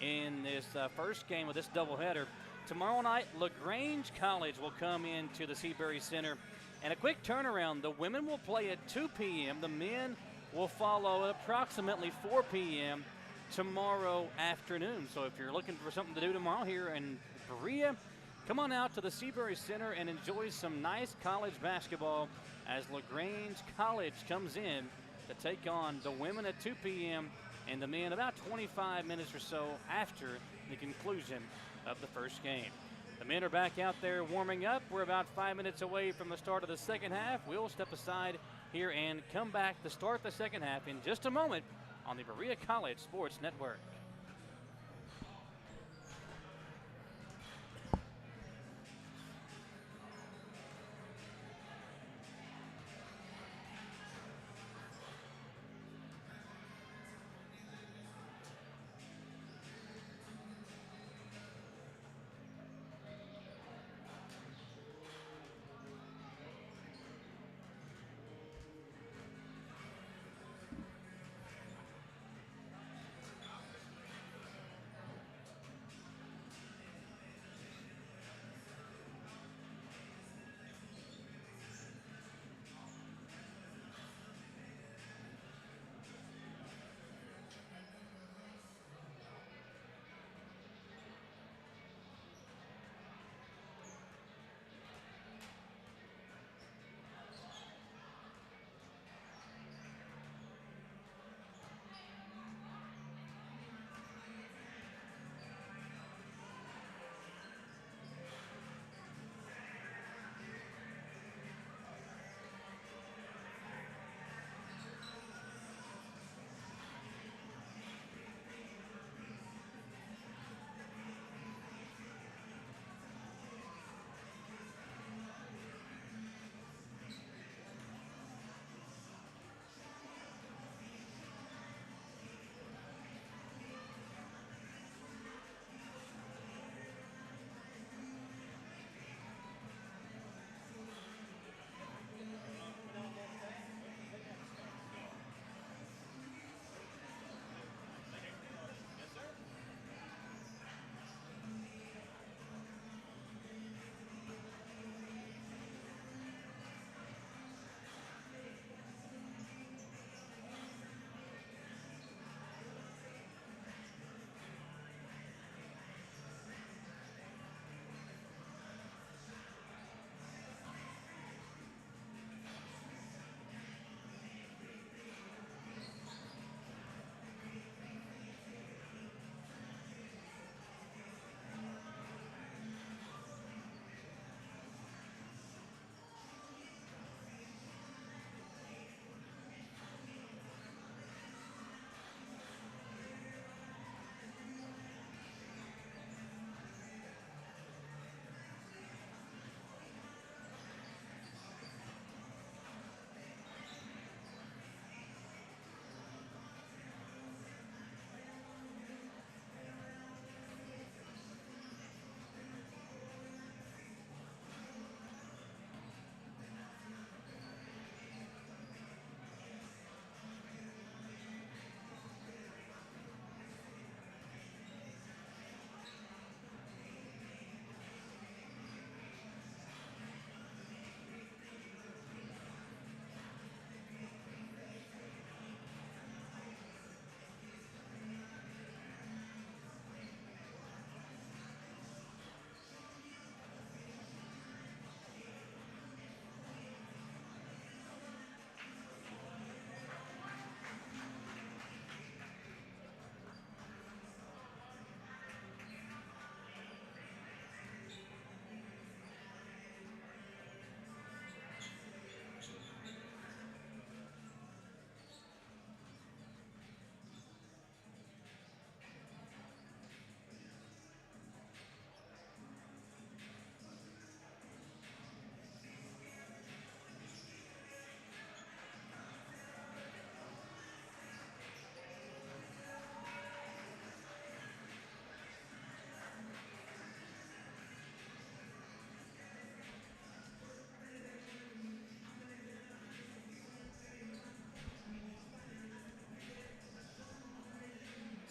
in this first game of this doubleheader. Tomorrow night, LaGrange College will come into the Seabury Center. And a quick turnaround, the women will play at 2 p.m. The men will follow at approximately 4 p.m. tomorrow afternoon. So if you're looking for something to do tomorrow here in Berea, come on out to the Seabury Center and enjoy some nice college basketball as LaGrange College comes in to take on the women at 2 p.m. and the men about 25 minutes or so after the conclusion of the first game. The men are back out there warming up. We're about 5 minutes away from the start of the second half. We'll step aside here and come back to start the second half in just a moment on the Berea College Sports Network.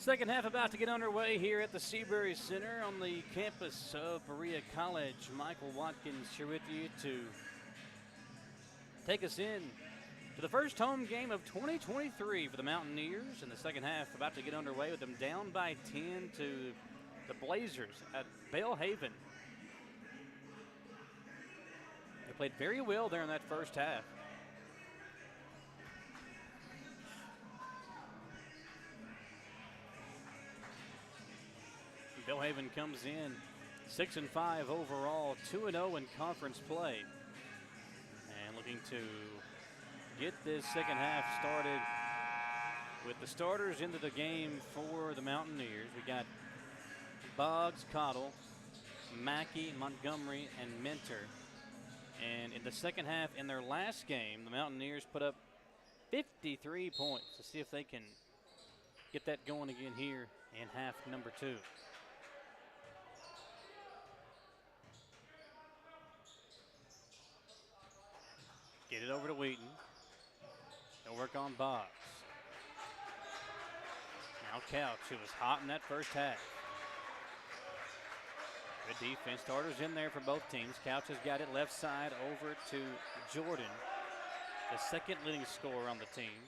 Second half about to get underway here at the Seabury Center on the campus of Berea College. Michael Watkins here with you to take us in to the first home game of 2023 for the Mountaineers. In the second half about to get underway with them down by 10 to the Blazers at Belhaven. They played very well there in that first half. Belhaven comes in 6-5 overall, 2-0 in conference play. And looking to get this second half started with the starters into the game for the Mountaineers. We got Boggs, Cottle, Mackey, Montgomery, and Minter. And in the second half, in their last game, the Mountaineers put up 53 points. Let's see if they can get that going again here in half number 2. Get it over to Wheaton. They'll work on Boggs. Now Couch, who was hot in that first half. Good defense. Starters in there for both teams. Couch has got it left side over to Jordan, the second leading scorer on the team.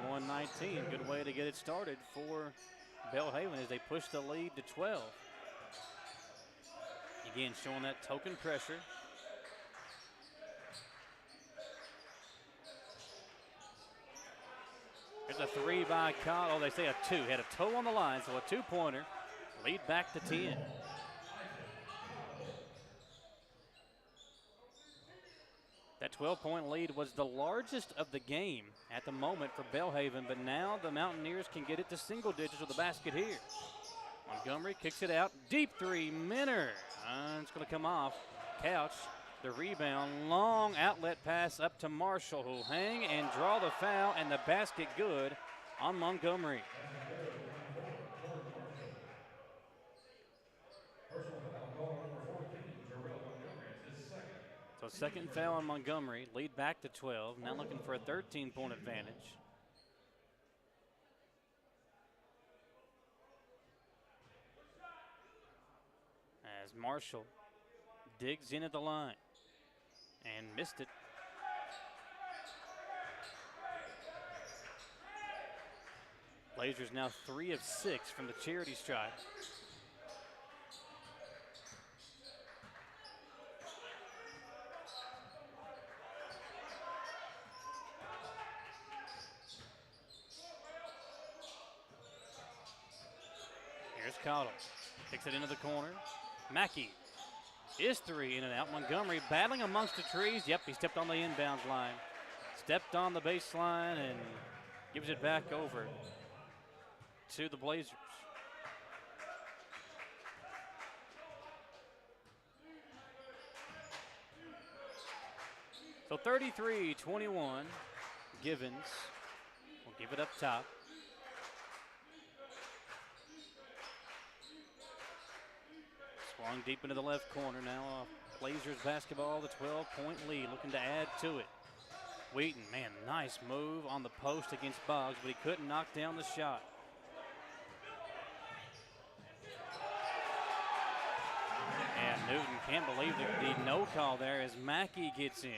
(31-19). Good way to get it started for Belhaven as they push the lead to 12. Again, showing that token pressure. There's a 3 by Cottle. Oh, they say a 2. Had a toe on the line, so a 2-pointer. Lead back to 10. That 12-point lead was the largest of the game at the moment for Belhaven, but now the Mountaineers can get it to single digits with the basket here. Montgomery kicks it out. Deep 3, Minter. It's going to come off. Couch, the rebound. Long outlet pass up to Marshall, who'll hang and draw the foul, and the basket good on Montgomery. So second foul on Montgomery. Lead back to 12. Now looking for a 13-point advantage. As Marshall digs in at the line and missed it. Blazers now 3 of 6 from the charity stripe. Here's Cottle. Kicks it into the corner. Mackey is 3 in and out. Montgomery battling amongst the trees. Yep, he stepped on the inbounds line. Stepped on the baseline and gives it back over to the Blazers. So 33-21. Givens will give it up top. Swung deep into the left corner. Now Blazers basketball, the 12-point lead, looking to add to it. Wheaton, man, nice move on the post against Boggs, but he couldn't knock down the shot. And Newton can't believe the no call there as Mackey gets in.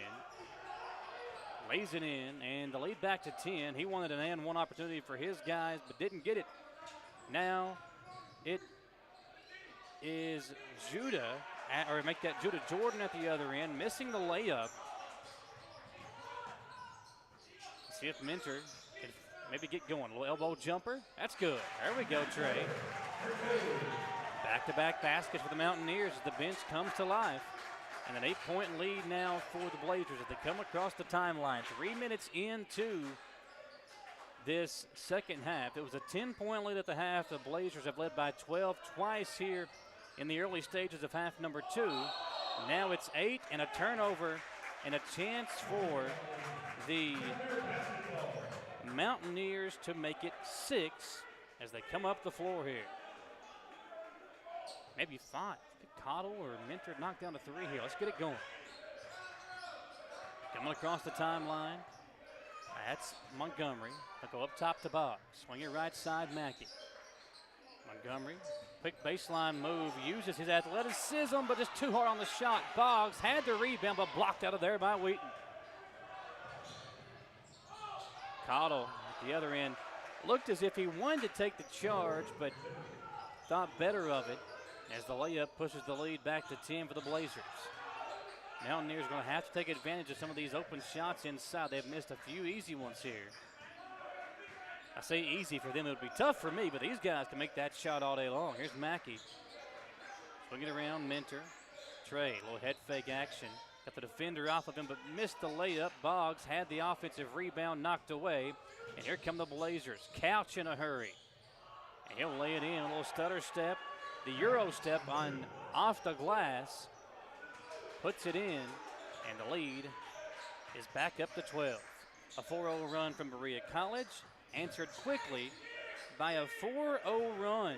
Lays it in, and the lead back to 10. He wanted an and one opportunity for his guys, but didn't get it. Now it is Judah, or make that Judah Jordan at the other end, missing the layup. See if Minter can maybe get going. A little elbow jumper. That's good. There we go, Trey. Back-to-back baskets for the Mountaineers as the bench comes to life. And an 8-point lead now for the Blazers as they come across the timeline. 3 minutes into this second half. It was a 10-point lead at the half. The Blazers have led by 12 twice here in the early stages of half number 2. Now it's 8 and a turnover and a chance for the Mountaineers to make it 6 as they come up the floor here. Maybe 5. Could Cottle or Minter knock down to 3 here. Let's get it going. Coming across the timeline. That's Montgomery. They'll go up top to Boggs. Swing it right side, Mackey. Montgomery, quick baseline move, uses his athleticism, but just too hard on the shot. Boggs had the rebound, but blocked out of there by Wheaton. Cottle at the other end looked as if he wanted to take the charge, but thought better of it as the layup pushes the lead back to 10 for the Blazers. Mountaineers going to have to take advantage of some of these open shots inside. They've missed a few easy ones here. I say easy for them. It would be tough for me, but these guys can make that shot all day long. Here's Mackey. Swinging around, Mentor. Trey, little head fake action. Got the defender off of him, but missed the layup. Boggs had the offensive rebound knocked away. And here come the Blazers. Couch in a hurry. And he'll lay it in. A little stutter step. The Euro step on off the glass. Puts it in. And the lead is back up to 12. A 4-0 run from Berea College. Answered quickly by a 4-0 run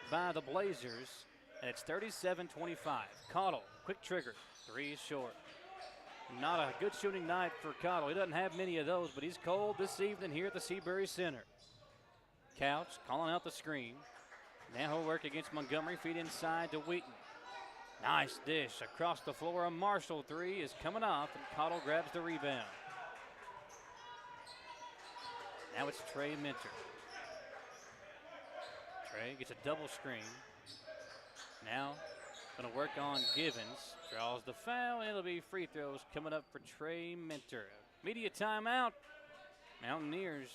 by the Blazers. And it's 37-25. Cottle, quick trigger. 3 is short. Not a good shooting night for Cottle. He doesn't have many of those, but he's cold this evening here at the Seabury Center. Couch calling out the screen. Now he'll work against Montgomery. Feed inside to Wheaton. Nice dish across the floor. A Marshall 3 is coming off, and Cottle grabs the rebound. Now it's Trey Mentor. Trey gets a double screen. Now going to work on Givens. Draws the foul, and it'll be free throws coming up for Trey Mentor. Media timeout. Mountaineers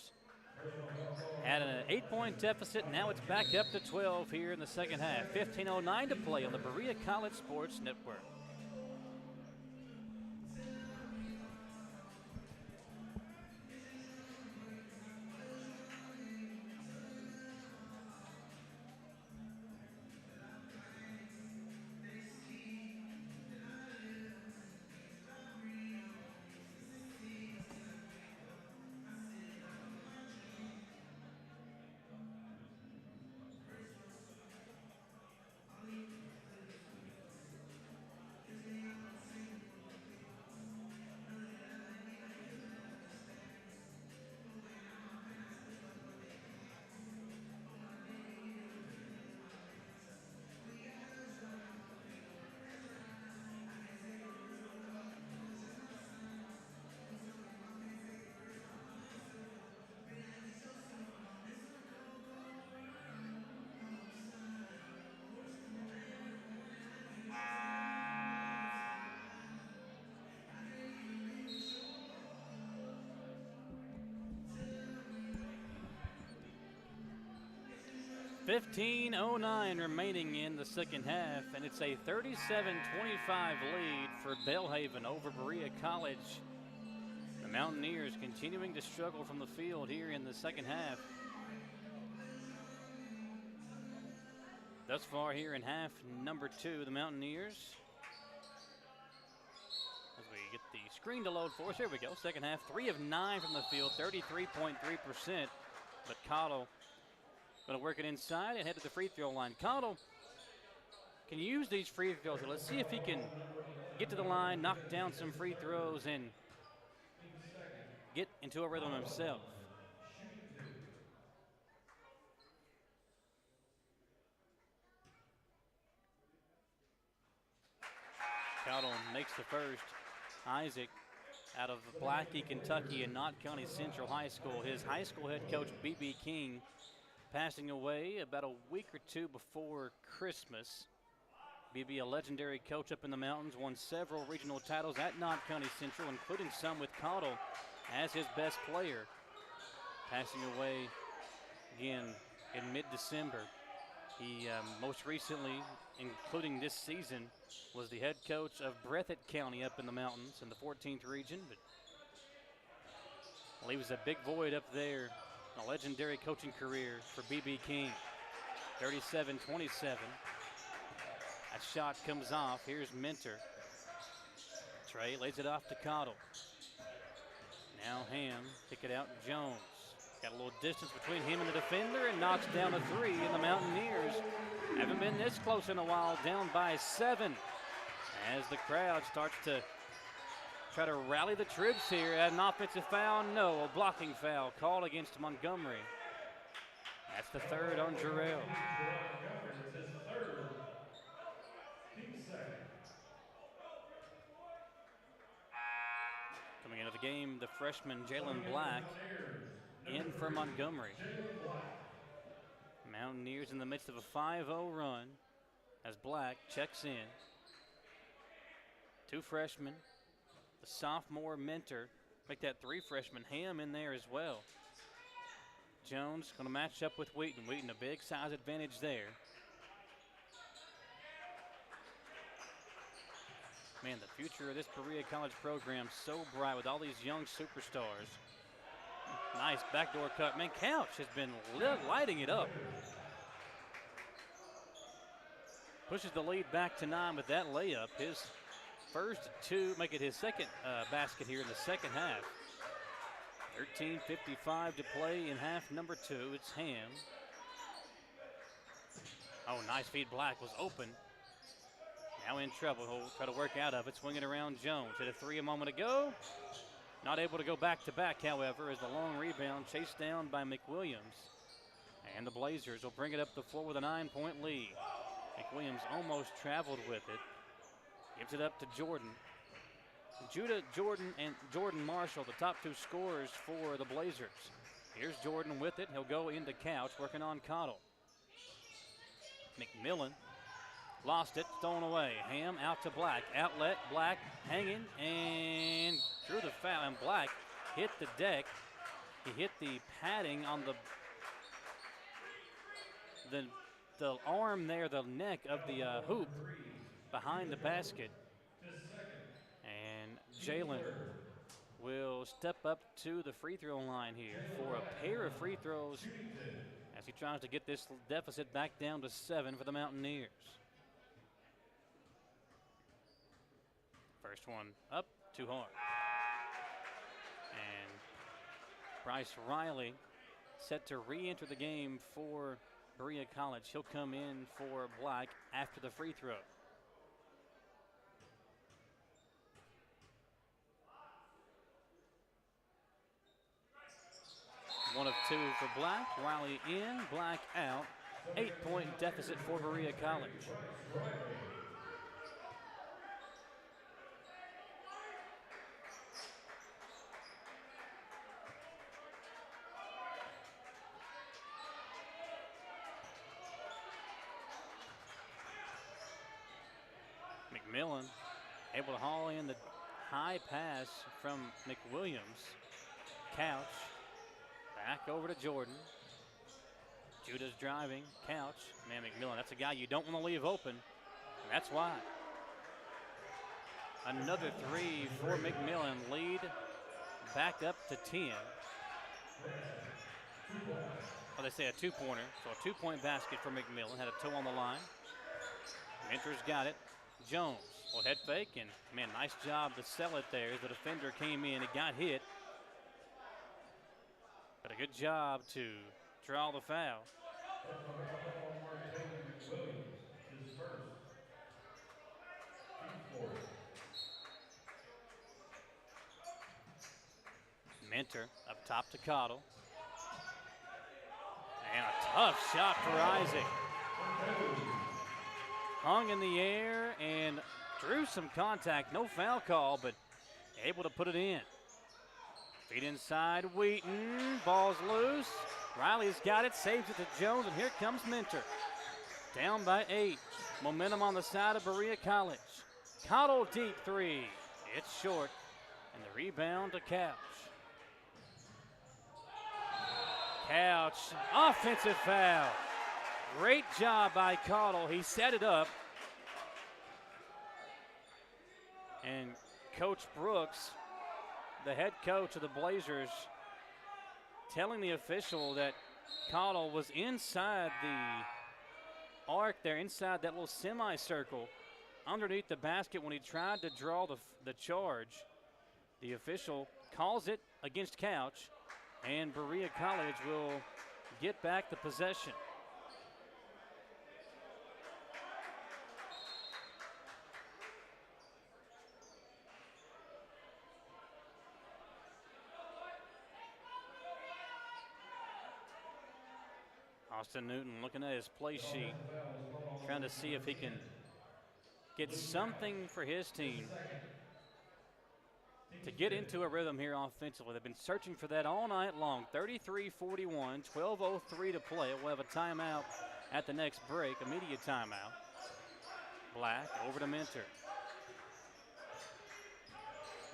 had an 8-point deficit. Now it's back up to 12 here in the second half. 15:09 to play on the Berea College Sports Network. .09 remaining in the second half, and it's a 37-25 lead for Belhaven over Berea College. The Mountaineers continuing to struggle from the field here in the second half. Thus far here in half number 2, the Mountaineers, as we get the screen to load for us, here we go, second half, 3 of 9 from the field, 33.3%, but Cottle going to work it inside and head to the free throw line. Cottle can use these free throws. Let's see if he can get to the line, knock down some free throws, and get into a rhythm himself. Cottle makes the first. Isaac out of Blackie, Kentucky, and Knott County Central High School. His high school head coach, B.B. King, passing away about a week or two before Christmas. BB, a legendary coach up in the mountains, won several regional titles at Knott County Central, including some with Cottle as his best player. Passing away again in mid-December. He most recently, including this season, was the head coach of Breathitt County up in the mountains in the 14th region. But well, he was a big void up there. A legendary coaching career for B.B. King. 37-27. That shot comes off. Here's Mentor. Trey lays it off to Cottle. Now Ham, kick it out Jones. Got a little distance between him and the defender and knocks down a 3. And the Mountaineers haven't been this close in a while, down by 7. As the crowd starts to try to rally the troops here. At an offensive foul, no. A blocking foul called against Montgomery. That's the third on Jarrell. It's his third. Team second. Coming into the game, the freshman Jalen Black in for Montgomery. Mountaineers in the midst of a 5-0 run as Black checks in. Two freshmen, the sophomore Mentor, make that three freshmen, Ham in there as well. Jones going to match up with Wheaton. Wheaton a big size advantage there. Man, the future of this Berea College program so bright with all these young superstars. Nice backdoor cut. Man, Couch has been lighting it up. Pushes the lead back to 9 with that layup. His first two, make it his second basket here in the second half. 13:55 to play in half number 2. It's Ham. Oh, nice feed. Black was open. Now in trouble. He'll try to work out of it. Swing it around Jones. Hit a three a moment ago. Not able to go back to back, however, as the long rebound chased down by McWilliams. And the Blazers will bring it up the floor with a 9-point lead. McWilliams almost traveled with it. Gives it up to Jordan. Judah Jordan and Jordan Marshall, the top two scorers for the Blazers. Here's Jordan with it. He'll go into Couch, working on Cottle. McMillan lost it, thrown away. Ham out to Black. Outlet, Black hanging and drew the foul. And Black hit the deck. He hit the padding on the arm there, the neck of the hoop behind the basket. And Jalen will step up to the free throw line here for a pair of free throws as he tries to get this deficit back down to 7 for the Mountaineers. First one up, too hard. And Bryce Riley set to re-enter the game for Berea College. He'll come in for Black after the free throw. One of two for Black. Riley in, Black out. 8-point deficit for Berea College. McMillan able to haul in the high pass from McWilliams. Couch back over to Jordan. Judah's driving. Couch. Man, McMillan, that's a guy you don't want to leave open. And that's why. Another three for McMillan. Lead back up to 10. Well, they say a two-pointer. So a two-point basket for McMillan. Had a toe on the line. Mentor's got it. Jones will head fake, and man, nice job to sell it there. The defender came in, it got hit. But a good job to draw the foul. Mentor up top to Cottle. And a tough shot for Isaac. Hung in the air and drew some contact. No foul call, but able to put it in. Feet inside, Wheaton. Ball's loose. Riley's got it, saves it to Jones, and here comes Mentor. Down by 8. Momentum on the side of Berea College. Cottle deep three. It's short, and the rebound to Couch. Couch, offensive foul. Great job by Cottle. He set it up. And Coach Brooks, the head coach of the Blazers, telling the official that Cottle was inside the arc there, inside that little semicircle, underneath the basket when he tried to draw the charge. The official calls it against Couch, and Berea College will get back the possession. Austin Newton looking at his play sheet, trying to see if he can get something for his team to get into a rhythm here offensively. They've been searching for that all night long. 33-41, 12:03 to play. We'll have a timeout at the next break, a media timeout. Black over to Mentor.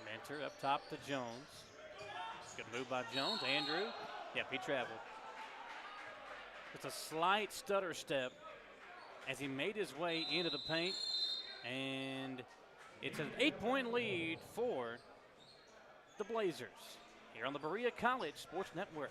Mentor up top to Jones. Good move by Jones. Andrew, yep, he traveled. It's a slight stutter step as he made his way into the paint, and it's an 8-point lead for the Blazers here on the Berea College Sports Network.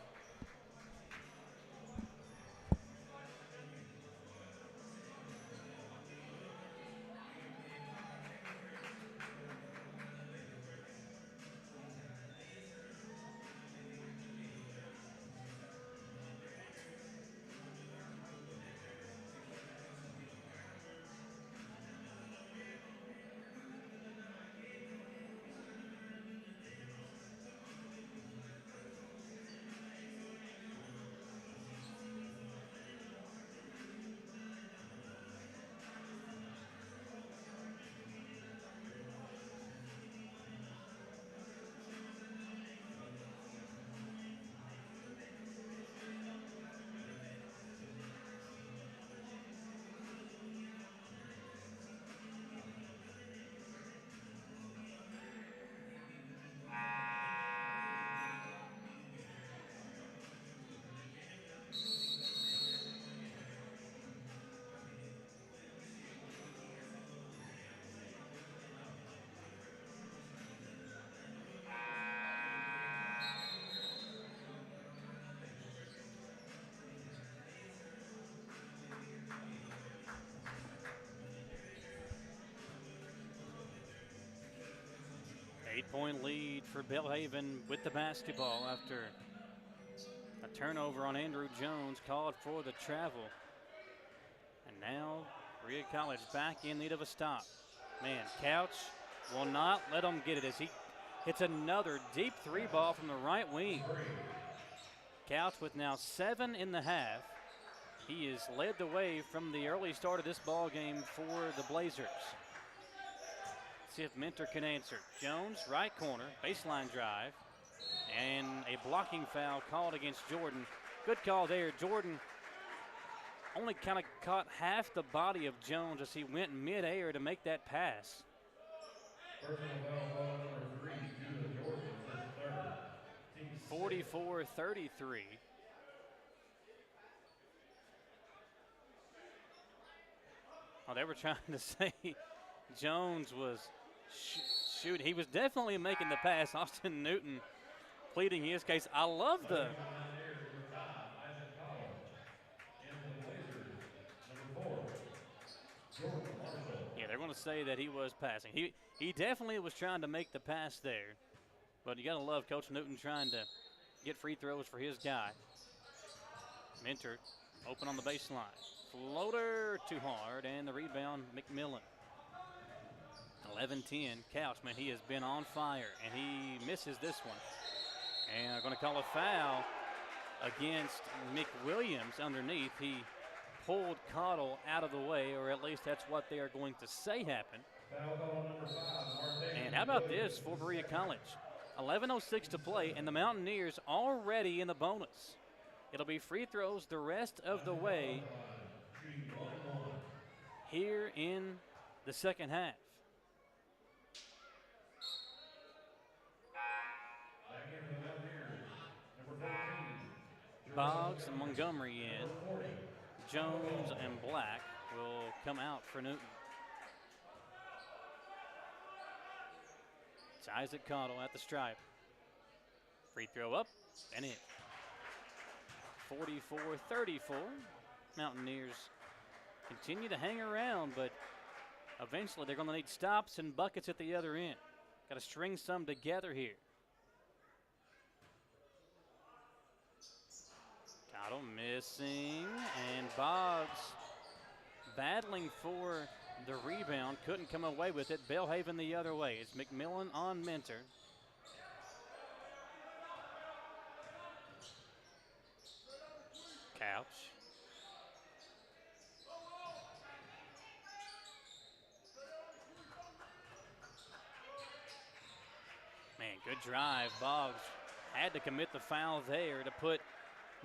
Eight-point lead for Belhaven with the basketball after a turnover on Andrew Jones called for the travel. And now Berea College back in need of a stop. Man, Couch will not let him get it as he hits another deep three ball from the right wing. Couch with now 7 in the half. He has led the way from the early start of this ball game for the Blazers. See if Mentor can answer. Jones, right corner, baseline drive, and a blocking foul called against Jordan. Good call there. Jordan only kind of caught half the body of Jones as he went mid-air to make that pass. Personal foul number 3, Judah Jordan, his third. 44-33. Oh, they were trying to say Jones was shooting. He was definitely making the pass. Austin Newton pleading his case. I love the yeah, they're going to say that he was passing. He definitely was trying to make the pass there. But you got to love Coach Newton trying to get free throws for his guy. Mentor open on the baseline. Floater too hard, and the rebound, McMillan. 11-10, Couch, man, he has been on fire, and he misses this one. And they're going to call a foul against McWilliams underneath. He pulled Cottle out of the way, or at least that's what they are going to say happened. And how about this for Berea College? 11:06 to play, and the Mountaineers already in the bonus. It'll be free throws the rest of the way here in the second half. Boggs and Montgomery in. Jones and Black will come out for Newton. It's Isaac Cottle at the stripe. Free throw up and in. 44-34. Mountaineers continue to hang around, but eventually they're going to need stops and buckets at the other end. Got to string some together here. Cottle missing, and Boggs battling for the rebound. Couldn't come away with it. Belhaven the other way. It's McMillan on Mentor. Couch Good drive. Boggs had to commit the foul there to put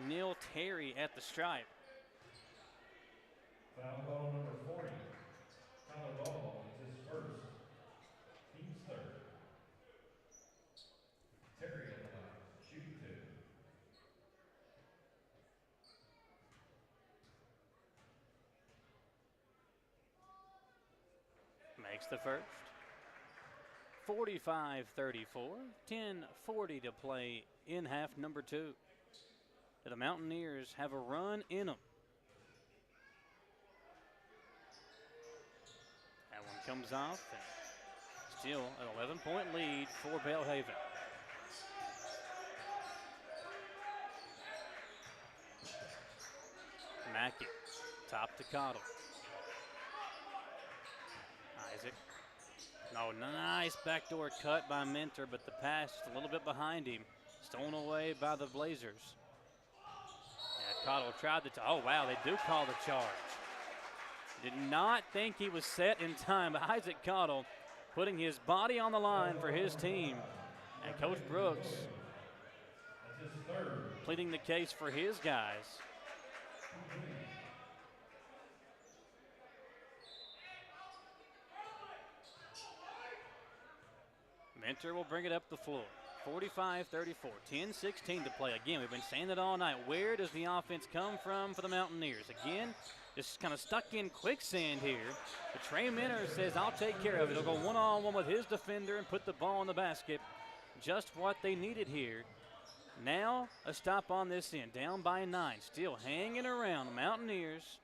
Neil Terry at the stripe. Foul ball number 40. Tyler Ball is his first. Team's third. Terry at the line, shooting 2. Makes the first. 45-34, 10:40 to play in half number 2. The Mountaineers have a run in them. That one comes off, and still an 11-point lead for Belhaven. Mackey, top to Cottle. Isaac. No, nice backdoor cut by Mentor, but the pass just a little bit behind him. Stolen away by the Blazers. Yeah, Cottle tried to, oh wow, they do call the charge. Did not think he was set in time, but Isaac Cottle putting his body on the line for his team. And Coach Brooks pleading the case for his guys. Mentor will bring it up the floor. 45-34, 10-16 to play. Again, we've been saying it all night. Where does the offense come from for the Mountaineers? Again, just kind of stuck in quicksand here. But Trey Minner says, I'll take care of it. He'll go one-on-one with his defender and put the ball in the basket. Just what they needed here. Now a stop on this end. Down by 9. Still hanging around. Mountaineers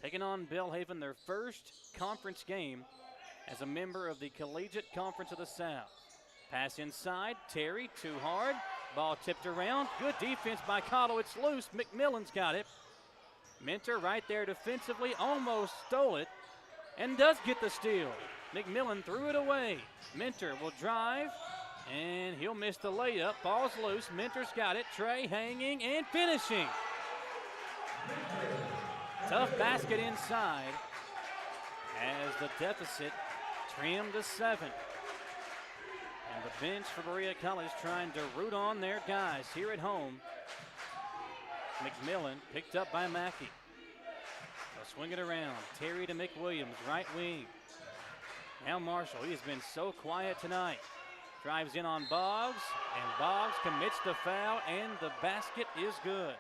taking on Belhaven, their first conference game as a member of the Collegiate Conference of the South. Pass inside, Terry, too hard. Ball tipped around. Good defense by Cottle. It's loose. McMillan's got it. Mentor right there defensively, almost stole it, and does get the steal. McMillan threw it away. Mentor will drive, and he'll miss the layup. Ball's loose. Mentor's got it. Trey hanging and finishing. Tough basket inside as the deficit trimmed to 7. And the bench for Berea College trying to root on their guys here at home. McMillan picked up by Mackey. They'll swing it around. Terry to McWilliams, right wing. Now Marshall, he has been so quiet tonight. Drives in on Boggs, and Boggs commits the foul, and the basket is good.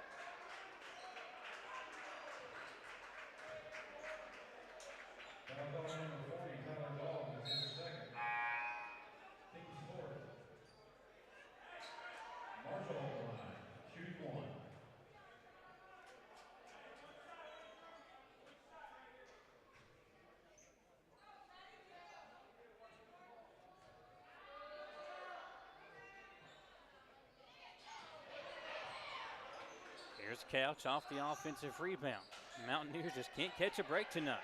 Here's Couch off the offensive rebound. Mountaineers just can't catch a break tonight.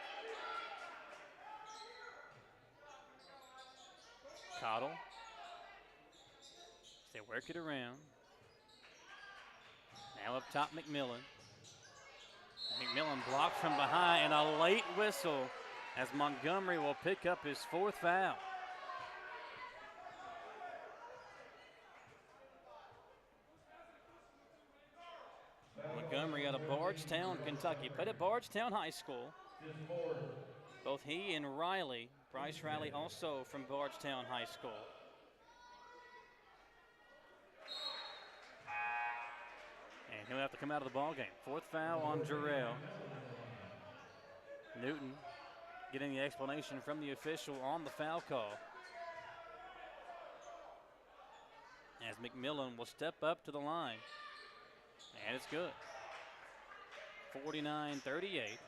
Cottle. They work it around. Now up top, McMillan. McMillan blocked from behind, and a late whistle as Montgomery will pick up his 4th foul. Montgomery out of Bardstown, Kentucky. Played at Bardstown High School. Both he and Riley, Bryce Riley, also from Bardstown High School. And he'll have to come out of the ball game. 4th foul on Jarrell. Newton getting the explanation from the official on the foul call. As McMillan will step up to the line. And it's good. 49-38.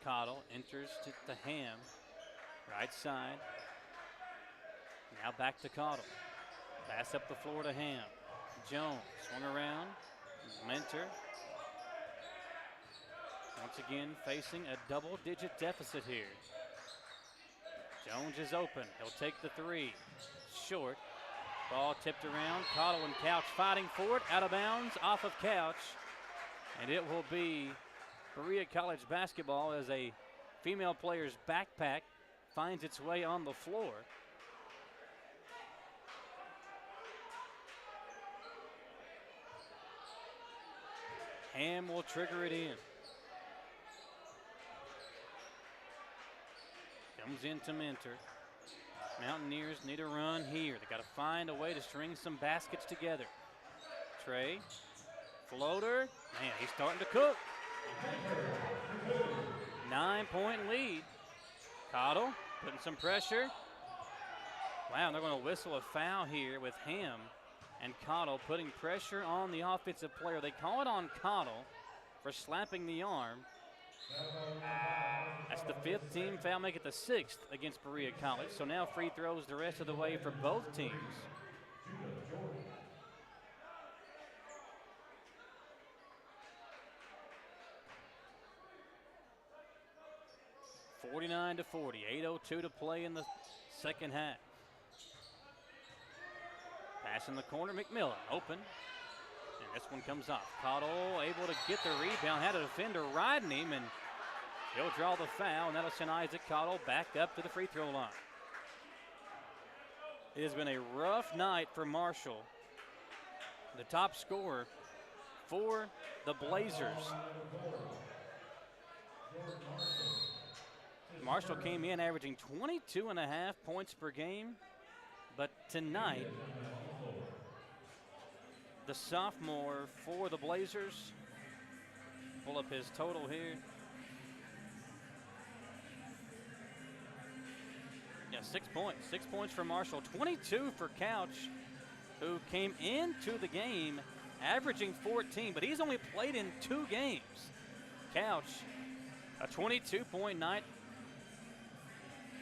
Cottle enters to the Ham. Right side. Now back to Cottle. Pass up the floor to Ham. Jones swung around. Mentor. Once again facing a double-digit deficit here. Jones is open. He'll take the 3. Short. Ball tipped around. Cottle and Couch fighting for it. Out of bounds off of Couch. And it will be Berea College basketball as a female player's backpack finds its way on the floor. Ham will trigger it in. Comes in to Mentor. Mountaineers need a run here. They got to find a way to string some baskets together. Trey, floater. Man, he's starting to cook. 9-point lead. Cottle putting some pressure. Wow, they're going to whistle a foul here with Ham and Cottle putting pressure on the offensive player. They call it on Cottle for slapping the arm. That's the 5th team foul, make it the 6th against Berea College. So now free throws the rest of the way for both teams. 49-40, 8:02 to play in the second half. Pass in the corner, McMillan open. And this one comes off. Cottle able to get the rebound, had a defender riding him, and he'll draw the foul, and that'll send Isaac Cottle back up to the free throw line. It has been a rough night for Marshall. The top scorer for the Blazers. Marshall came in averaging 22.5 points per game, but tonight, the sophomore for the Blazers, pull up his total here. Yeah, 6 points. 6 points for Marshall, 22 for Couch, who came into the game averaging 14, but he's only played in 2 games. Couch, a 22-point night,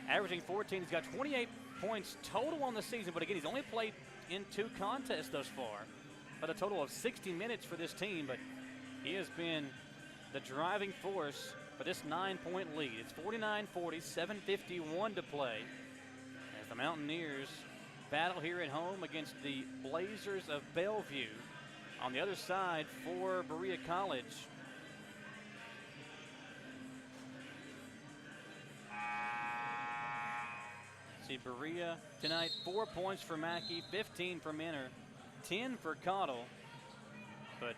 averaging 14. He's got 28 points total on the season, but again, he's only played in 2 contests thus far, but a total of 60 minutes for this team. But he has been the driving force for this 9-point lead. It's 49-40, 7:51 to play as the Mountaineers battle here at home against the Blazers of Bellevue. On the other side for Berea College, see Berea tonight, 4 points for Mackey, 15 for Mentor, 10 for Cottle. But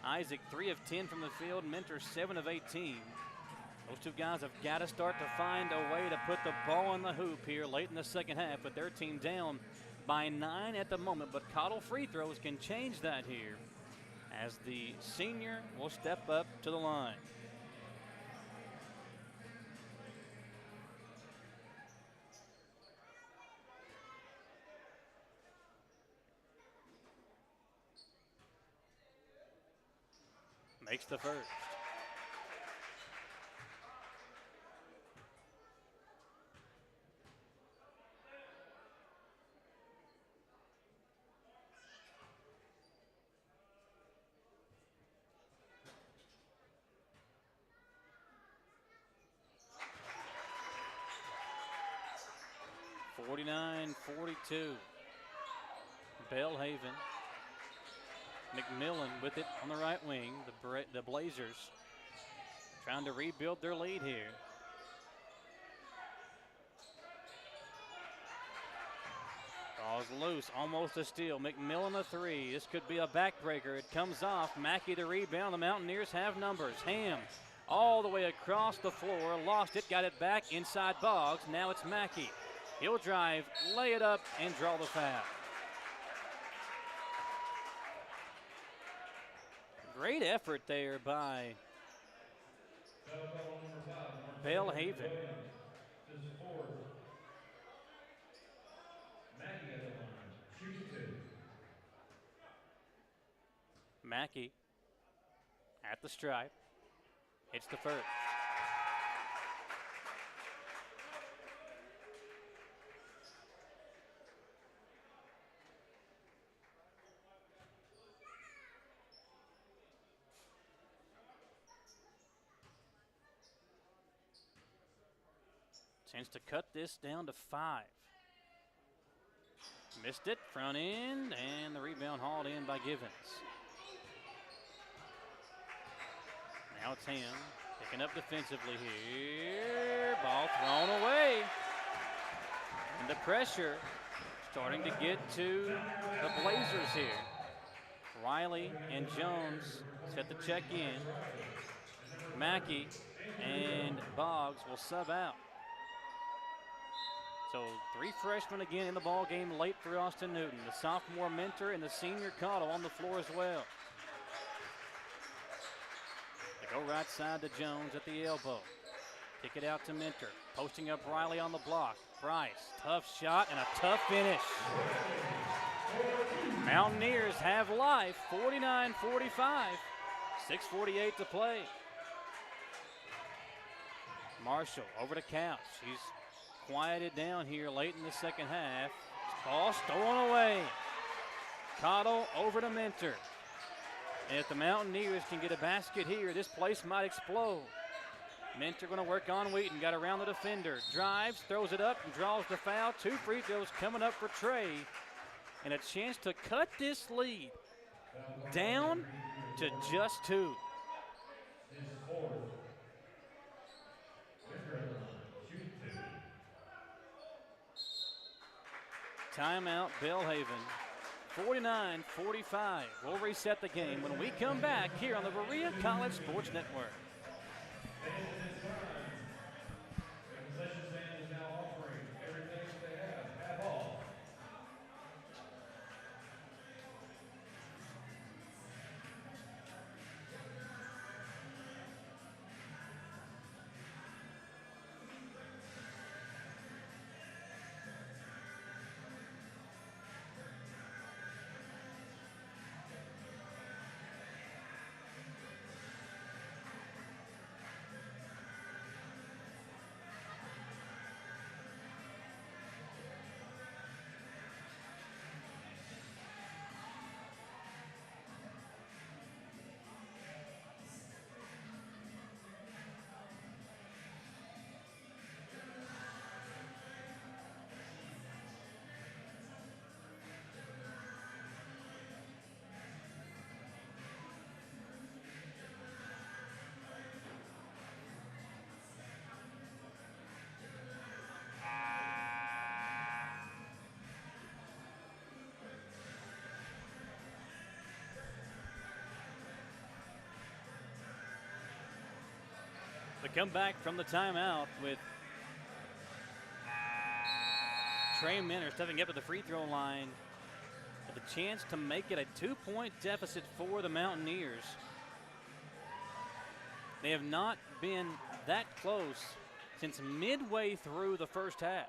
Isaac, 3 of 10 from the field, Mentor 7 of 18. Those 2 guys have got to start to find a way to put the ball in the hoop here late in the second half, with their team down by 9 at the moment. But Cottle free throws can change that here as the senior will step up to the line. Makes the first. (49-42). Belhaven. McMillan with it on the right wing. The Blazers trying to rebuild their lead here. Ball's loose, almost a steal. McMillan a 3. This could be a backbreaker. It comes off. Mackey the rebound. The Mountaineers have numbers. Ham all the way across the floor. Lost it, got it back inside Boggs. Now it's Mackey. He'll drive, lay it up, and draw the foul. Great effort there by Belhaven. Mackey at the stripe. Hits the first. Chance to cut this down to 5. Missed it, front end, and the rebound hauled in by Givens. Now it's Ham, picking up defensively here. Ball thrown away. And the pressure starting to get to the Blazers here. Riley and Jones set the check in. Mackey and Boggs will sub out. So 3 freshmen again in the ball game late for Austin Newton. The sophomore Mentor and the senior Cottle on the floor as well. They go right side to Jones at the elbow. Kick it out to Mentor. Posting up Riley on the block. Price, tough shot and a tough finish. Mountaineers have life, 49-45. 6:48 to play. Marshall over to Couch. He's quieted down here late in the second half. Ball stolen away. Cottle over to Mentor. And if the Mountaineers can get a basket here, this place might explode. Mentor going to work on Wheaton. Got around the defender. Drives, throws it up, and draws the foul. 2 free throws coming up for Trey. And a chance to cut this lead down to just 2. Timeout, Belhaven. 49-45. We'll reset the game when we come back here on the Berea College Sports Network. The comeback from the timeout with Trey Mentor stepping up to the free throw line with a chance to make it a 2-point deficit for the Mountaineers. They have not been that close since midway through the first half.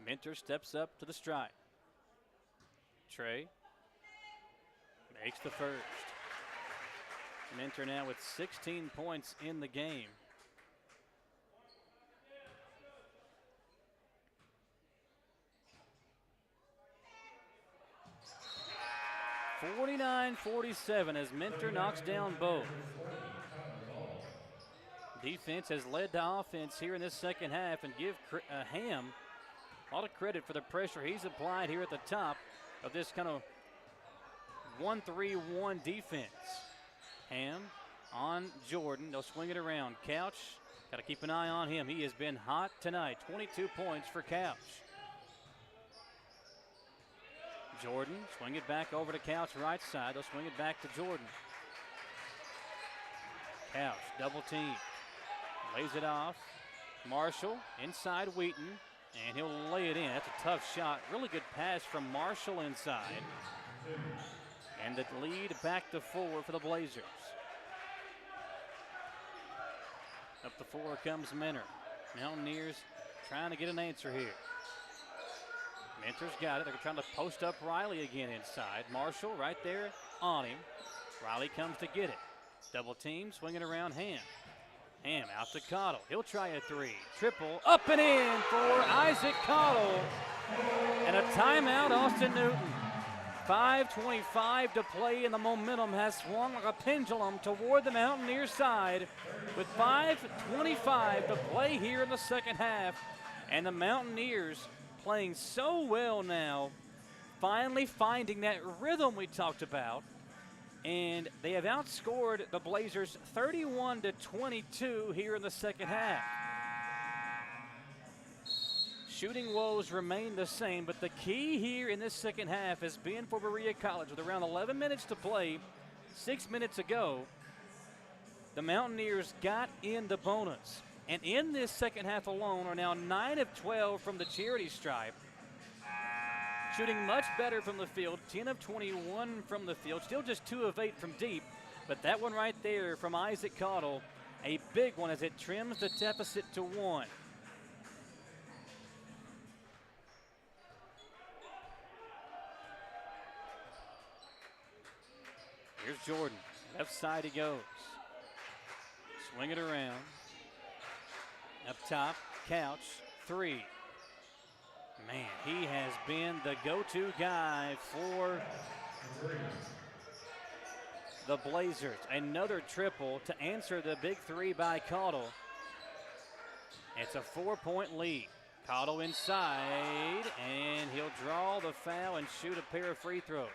Mentor steps up to the strike. Trey makes the first. Mentor now with 16 points in the game. (49-47) as Mentor knocks down both. Defense has led to offense here in this second half, and give Ham a lot of credit for the pressure he's applied here at the top of this kind of 1-3-1 defense. Ham on Jordan. They'll swing it around. Couch, got to keep an eye on him. He has been hot tonight. 22 points for Couch. Jordan, swing it back over to Couch right side. They'll swing it back to Jordan. Couch, double team. Lays it off. Marshall inside Wheaton. And he'll lay it in. That's a tough shot. Really good pass from Marshall inside. And the lead back to 4 for the Blazers. Up the 4 comes Mentor. Mountaineers trying to get an answer here. Mentor's got it. They're trying to post up Riley again inside. Marshall right there on him. Riley comes to get it. Double team, swinging around Ham. Ham out to Cottle. He'll try a 3. Triple up and in for Isaac Cottle. And a timeout, Austin Newton. 5:25 to play, and the momentum has swung like a pendulum toward the Mountaineers side with 5:25 to play here in the second half. And the Mountaineers playing so well now, finally finding that rhythm we talked about. And they have outscored the Blazers 31-22 here in the second half. shooting woes remain the same, but the key here in this second half has been for Berea College with around 11 minutes to play 6 minutes ago. The Mountaineers got in the bonus. And in this second half alone are now 9 of 12 from the charity stripe. Shooting much better from the field, 10 of 21 from the field, still just 2 of 8 from deep. But that one right there from Isaac Cottle, a big one as it trims the deficit to 1. Here's Jordan, left side he goes. Swing it around. Up top, Couch, 3. Man, he has been the go-to guy for the Blazers. Another triple to answer the big 3 by Cottle. It's a 4-point lead. Cottle inside, and he'll draw the foul and shoot a pair of free throws.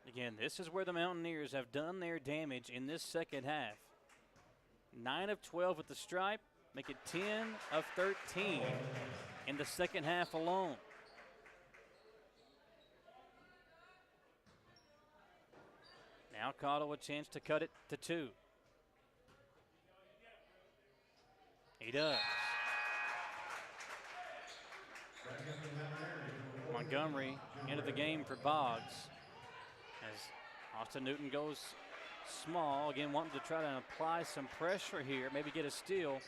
Again, this is where the Mountaineers have done their damage in this second half. 9 of 12 at the stripe, make it 10 of 13 in the second half alone. Now Cottle a chance to cut it to 2. He does. Montgomery into the game for Boggs. As Austin Newton goes small, again wanting to try to apply some pressure here, maybe get a steal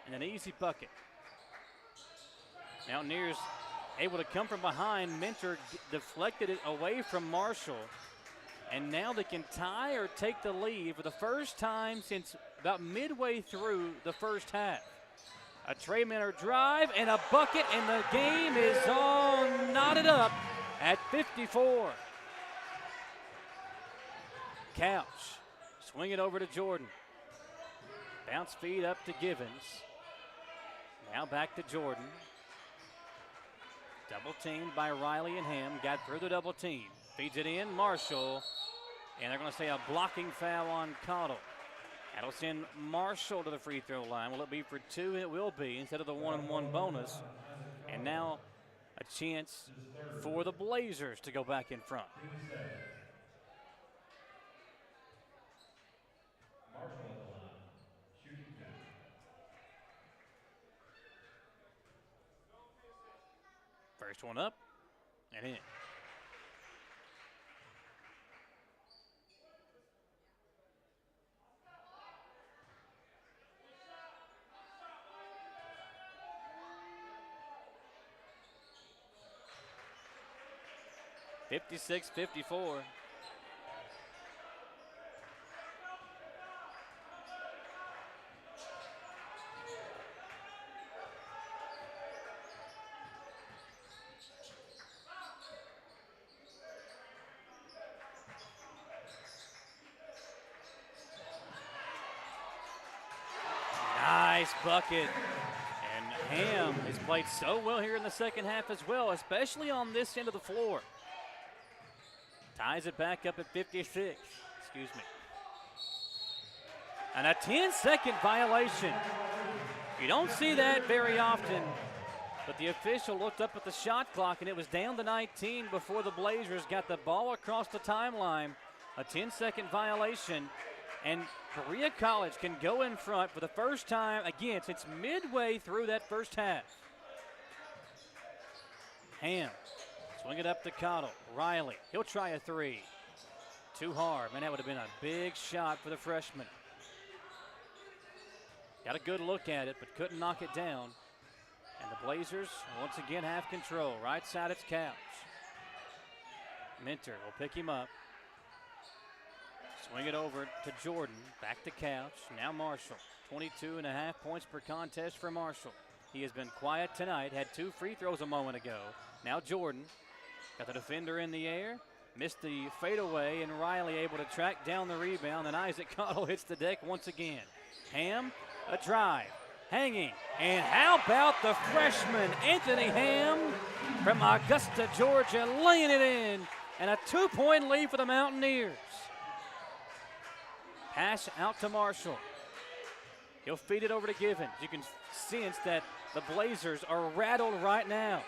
and an easy bucket. Mountaineers able to come from behind. Mentor deflected it away from Marshall, and now they can tie or take the lead for the first time since about midway through the first half. A Trey Mentor drive and a bucket, and the game is all knotted up at 54. Couch, swing it over to Jordan. Bounce feed up to Givens. Now back to Jordan. Double teamed by Riley and Ham. Got through the double team. Feeds it in, Marshall. And they're going to say a blocking foul on Cottle. That'll send Marshall to the free throw line. Will it be for 2? It will be, instead of the 1-on-1 bonus. And now a chance for the Blazers to go back in front. First one up and in. (56-54). Nice bucket. And Ham has played so well here in the second half as well, especially on this end of the floor. Ties it back up at 56. Excuse me. And a 10-second violation. You don't see that very often, but the official looked up at the shot clock, and it was down to 19 before the Blazers got the ball across the timeline. A 10-second violation. And Berea College can go in front for the first time, again, since midway through that first half. Ham, swing it up to Cottle. Riley, he'll try a 3. Too hard. Man, that would have been a big shot for the freshman. Got a good look at it, but couldn't knock it down. And the Blazers, once again, have control. Right side, it's Couch. Mentor will pick him up. Swing it over to Jordan, back to Couch, now Marshall. 22.5 points per contest for Marshall. He has been quiet tonight, had 2 free throws a moment ago. Now Jordan, got the defender in the air, missed the fadeaway, and Riley able to track down the rebound, and Isaac Cottle hits the deck once again. Ham, a drive, hanging, and how about the freshman, Anthony Ham, from Augusta, Georgia, laying it in, and a 2-point lead for the Mountaineers. Pass out to Marshall. He'll feed it over to Givens. You can sense that the Blazers are rattled right now.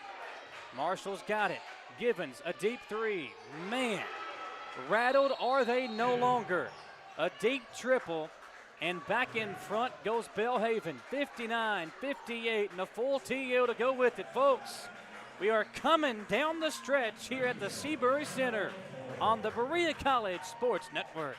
Marshall's got it. Givens, a deep three. Man, rattled are they no longer. A deep triple, and back in front goes Belhaven. 59-58, and a full TO to go with it, folks. We are coming down the stretch here at the Seabury Center on the Berea College Sports Network.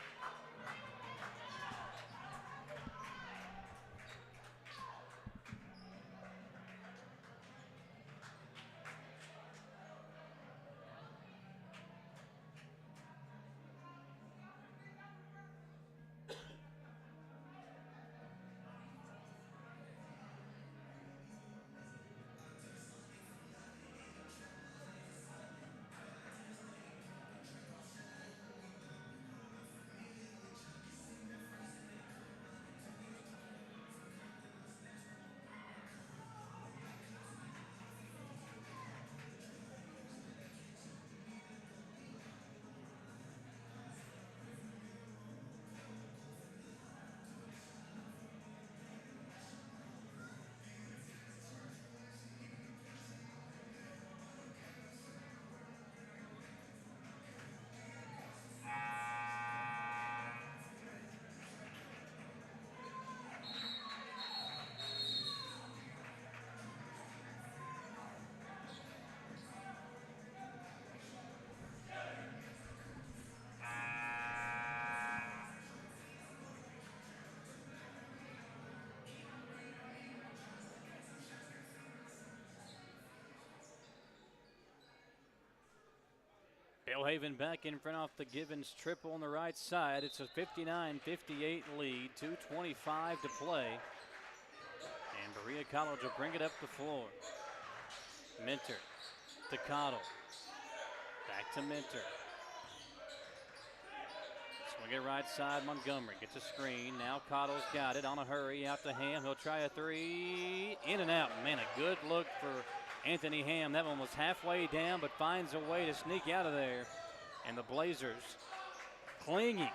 Belhaven back in front off the Givens triple on the right side. It's a 59-58 lead, 2:25 to play. And Berea College will bring it up the floor. Minter to Cottle. Back to Minter. Swing it right side, Montgomery gets a screen. Now Cottle's got it on a hurry out to Ham. He'll try a three. In and out. Man, a good look for Anthony Ham. That one was halfway down, but finds a way to sneak out of there. And the Blazers clinging,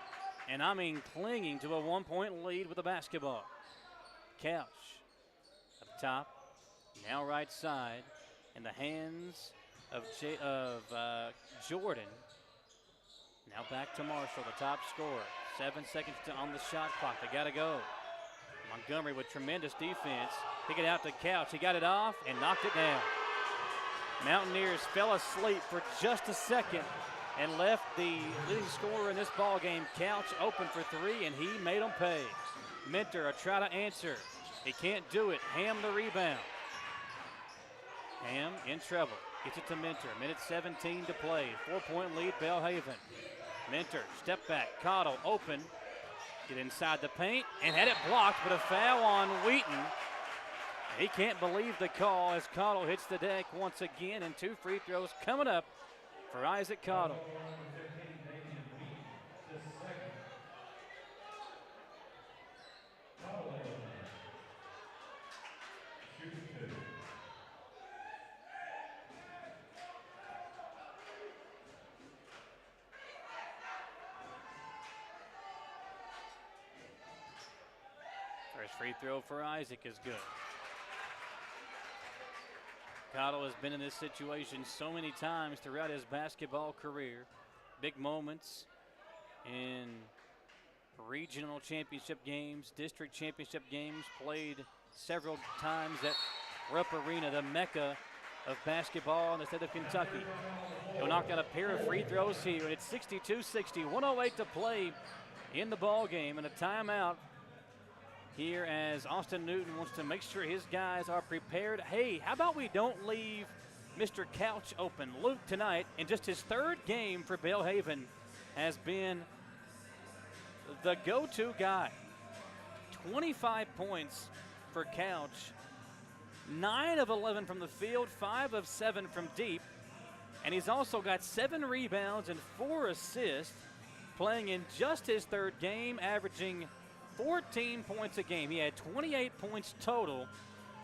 and I mean clinging to a 1-point lead with the basketball. Couch up top, now right side, in the hands of Jordan. Now back to Marshall, the top scorer. 7 seconds on the shot clock. They got to go. Montgomery with tremendous defense. Pick it out to Couch. He got it off and knocked it down. Mountaineers fell asleep for just a second and left the leading scorer in this ball game, Couch, open for three, and he made them pay. Minter, a try to answer. He can't do it. Ham the rebound. Ham in trouble. Gets it to Minter. Minute 17 to play. 4-point lead, Belhaven. Minter, step back. Cottle open. Get inside the paint and had it blocked, but a foul on Wheaton. He can't believe the call as Cottle hits the deck once again, and 2 free throws coming up for Isaac Cottle. First free throw for Isaac is good. Cottle has been in this situation so many times throughout his basketball career. Big moments in regional championship games, district championship games, played several times at Rupp Arena, the mecca of basketball in the state of Kentucky. He'll knock down a pair of free throws here, and it's 62-60, 1:08 to play in the ball game, and a timeout here as Austin Newton wants to make sure his guys are prepared. Hey, how about we don't leave Mr. Couch open? Luke tonight, in just his 3rd game for Belhaven, has been the go-to guy. 25 points for Couch, 9 of 11 from the field, 5 of 7 from deep, and he's also got 7 rebounds and 4 assists, playing in just his 3rd game, averaging 14 points a game. He had 28 points total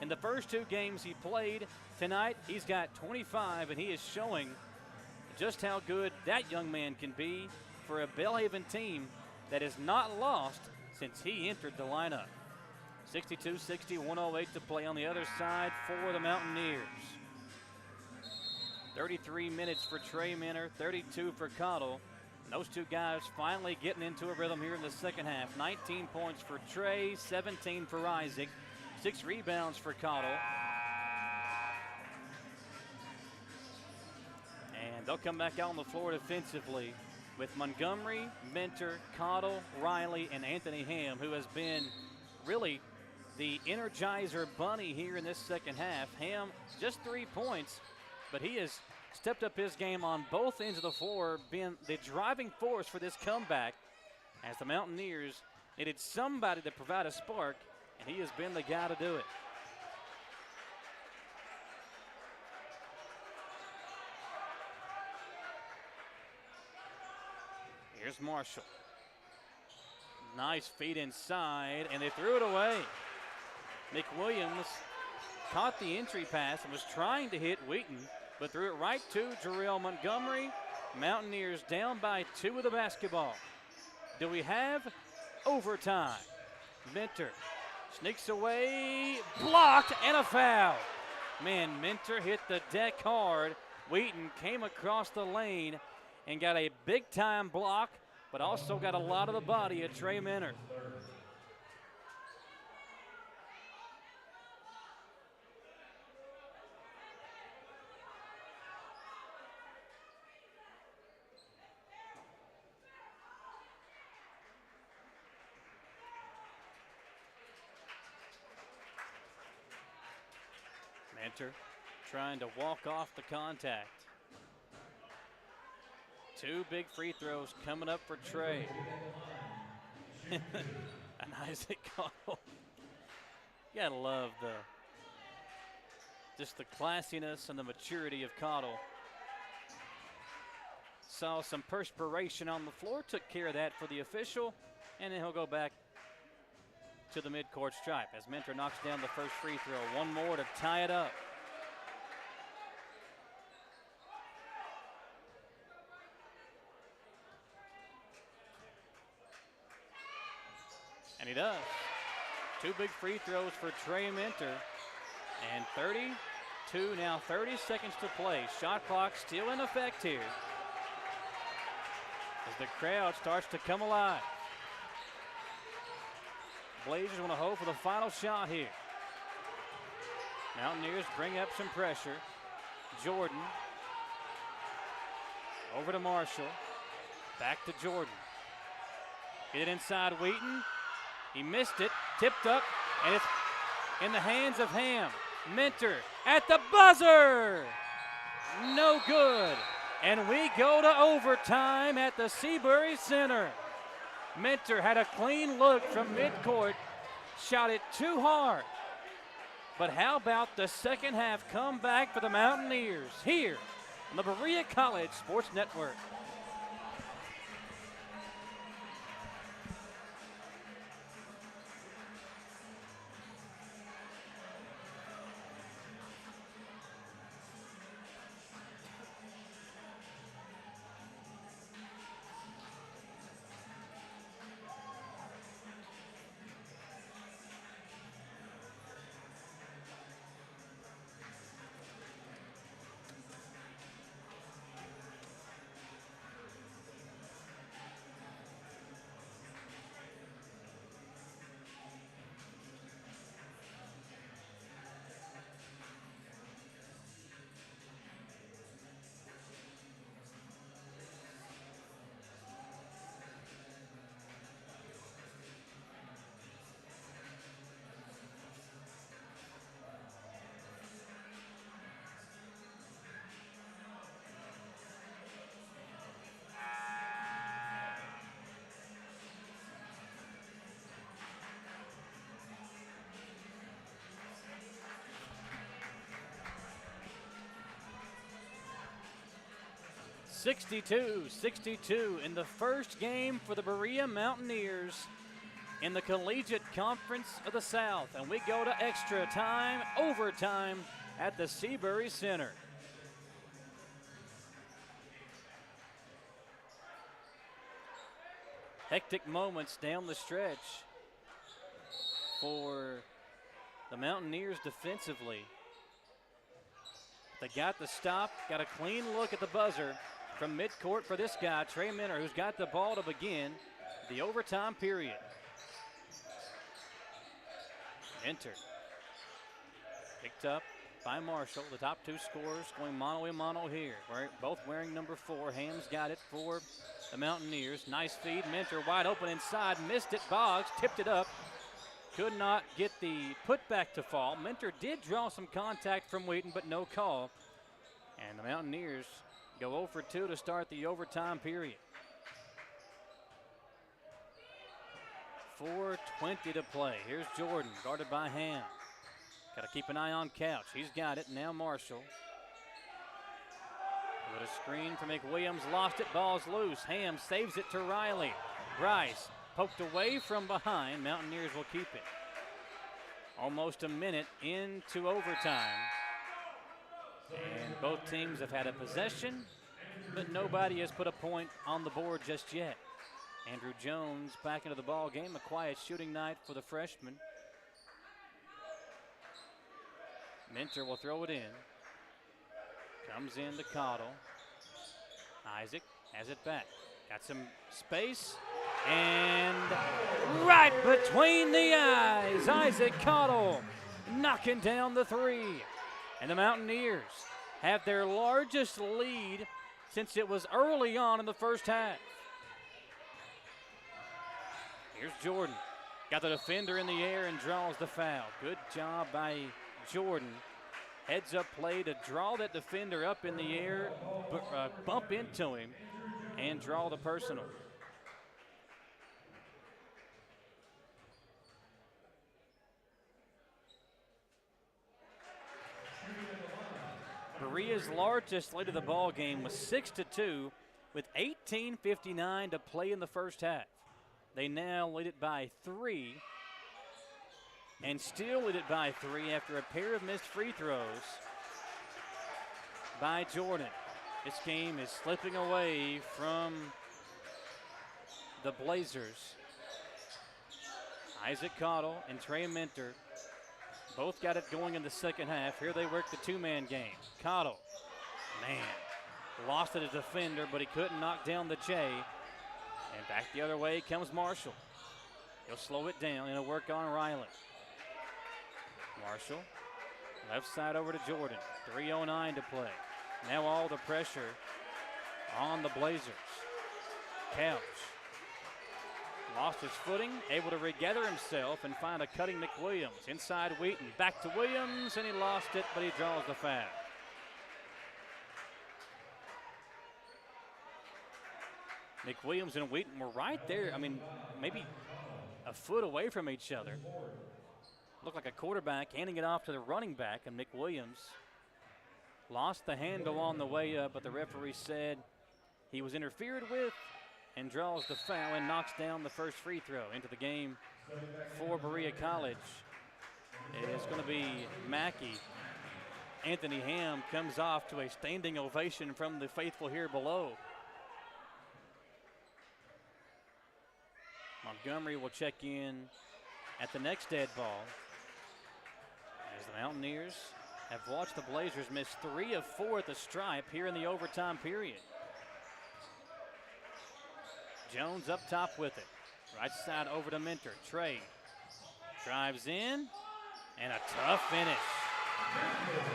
in the first 2 games he played. tonight. He's got 25, and he is showing just how good that young man can be for a Belhaven team that has not lost since he entered the lineup. 62-60, 108 to play on the other side for the Mountaineers. 33 minutes for Trey Minter, 32 for Cottle. And those two guys finally getting into a rhythm here in the second half. 19 points for Trey, 17 for Isaac, 6 rebounds for Cottle. And they'll come back out on the floor defensively with Montgomery, Minter, Cottle, Riley, and Anthony Ham, who has been really the Energizer bunny here in this second half. Ham, just 3 points, but he has stepped up his game on both ends of the floor, being the driving force for this comeback as the Mountaineers needed somebody to provide a spark, and he has been the guy to do it. Here's Marshall. Nice feed inside, and they threw it away. Nick Williams caught the entry pass and was trying to hit Wheaton, but threw it right to Jarrell Montgomery. Mountaineers down by 2 with the basketball. Do we have overtime? Minter sneaks away, blocked, and a foul. Man, Minter hit the deck hard. Wheaton came across the lane and got a big-time block, but also got a lot of the body of Trey Minter. Minter trying to walk off the contact. 2 big free throws coming up for Trey. And Isaac Cottle. You gotta love just the classiness and the maturity of Cottle. Saw some perspiration on the floor, took care of that for the official, and then he'll go back to the midcourt stripe as Minter knocks down the first free throw. One more to tie it up. And he does. 2 big free throws for Trey Minter. And 32, now 30 seconds to play. Shot clock still in effect here as the crowd starts to come alive. Blazers want to hold for the final shot here. Mountaineers bring up some pressure. Jordan over to Marshall. Back to Jordan. Get it inside Wheaton. He missed it, tipped up, and it's in the hands of Ham. Minter at the buzzer. No good. And we go to overtime at the Seabury Center. Minter had a clean look from midcourt, shot it too hard. But how about the second half comeback for the Mountaineers here on the Berea College Sports Network? (62-62) in the first game for the Berea Mountaineers in the Collegiate Conference of the South. And we go to extra time, overtime, at the Seabury Center. Hectic moments down the stretch for the Mountaineers defensively. They got the stop, got a clean look at the buzzer from midcourt for this guy, Trey Minter, who's got the ball to begin the overtime period. Minter picked up by Marshall, the top two scorers going mano-a-mano here. Both wearing number 4. Ham's got it for the Mountaineers. Nice feed. Minter wide open inside. Missed it. Boggs tipped it up. Could not get the putback to fall. Minter did draw some contact from Wheaton, but no call. And the Mountaineers go 0 for 2 to start the overtime period. 4:20 to play. Here's Jordan, guarded by Ham. Got to keep an eye on Couch. He's got it. Now Marshall. With a screen from McWilliams. Lost it. Ball's loose. Ham saves it to Riley. Bryce poked away from behind. Mountaineers will keep it. Almost a minute into overtime. And both teams have had a possession, but nobody has put a point on the board just yet. Andrew Jones back into the ball game. A quiet shooting night for the freshman. Minter will throw it in. Comes in to Cottle. Isaac has it back. Got some space. And right between the eyes, Isaac Cottle knocking down the 3. And the Mountaineers have their largest lead since it was early on in the first half. Here's Jordan. Got the defender in the air and draws the foul. Good job by Jordan. Heads up play to draw that defender up in the air, bump into him, and draw the personal. Berea's largest lead of the ball game was 6-2 with 18:59 to play in the first half. They now lead it by 3 and still lead it by 3 after a pair of missed free throws by Jordan. This game is slipping away from the Blazers. Isaac Cottle and Trey Minter both got it going in the second half. Here they work the two-man game. Cottle, man, lost it as a defender, but he couldn't knock down the J. And back the other way comes Marshall. He'll slow it down and he'll work on Riley. Marshall, left side over to Jordan. 3:09 to play. Now all the pressure on the Blazers. Couch lost his footing, able to regather himself and find a cutting McWilliams. Inside Wheaton, back to Williams, and he lost it, but he draws the foul. McWilliams and Wheaton were right there. I mean, maybe a foot away from each other. Looked like a quarterback handing it off to the running back, and McWilliams lost the handle on the way up, but the referee said he was interfered with and draws the foul and knocks down the first free throw into the game for Berea College. It's going to be Mackey. Anthony Ham comes off to a standing ovation from the faithful here below. Montgomery will check in at the next dead ball as the Mountaineers have watched the Blazers miss 3 of 4 at the stripe here in the overtime period. Jones up top with it. Right side over to Minter. Trey drives in, and a tough finish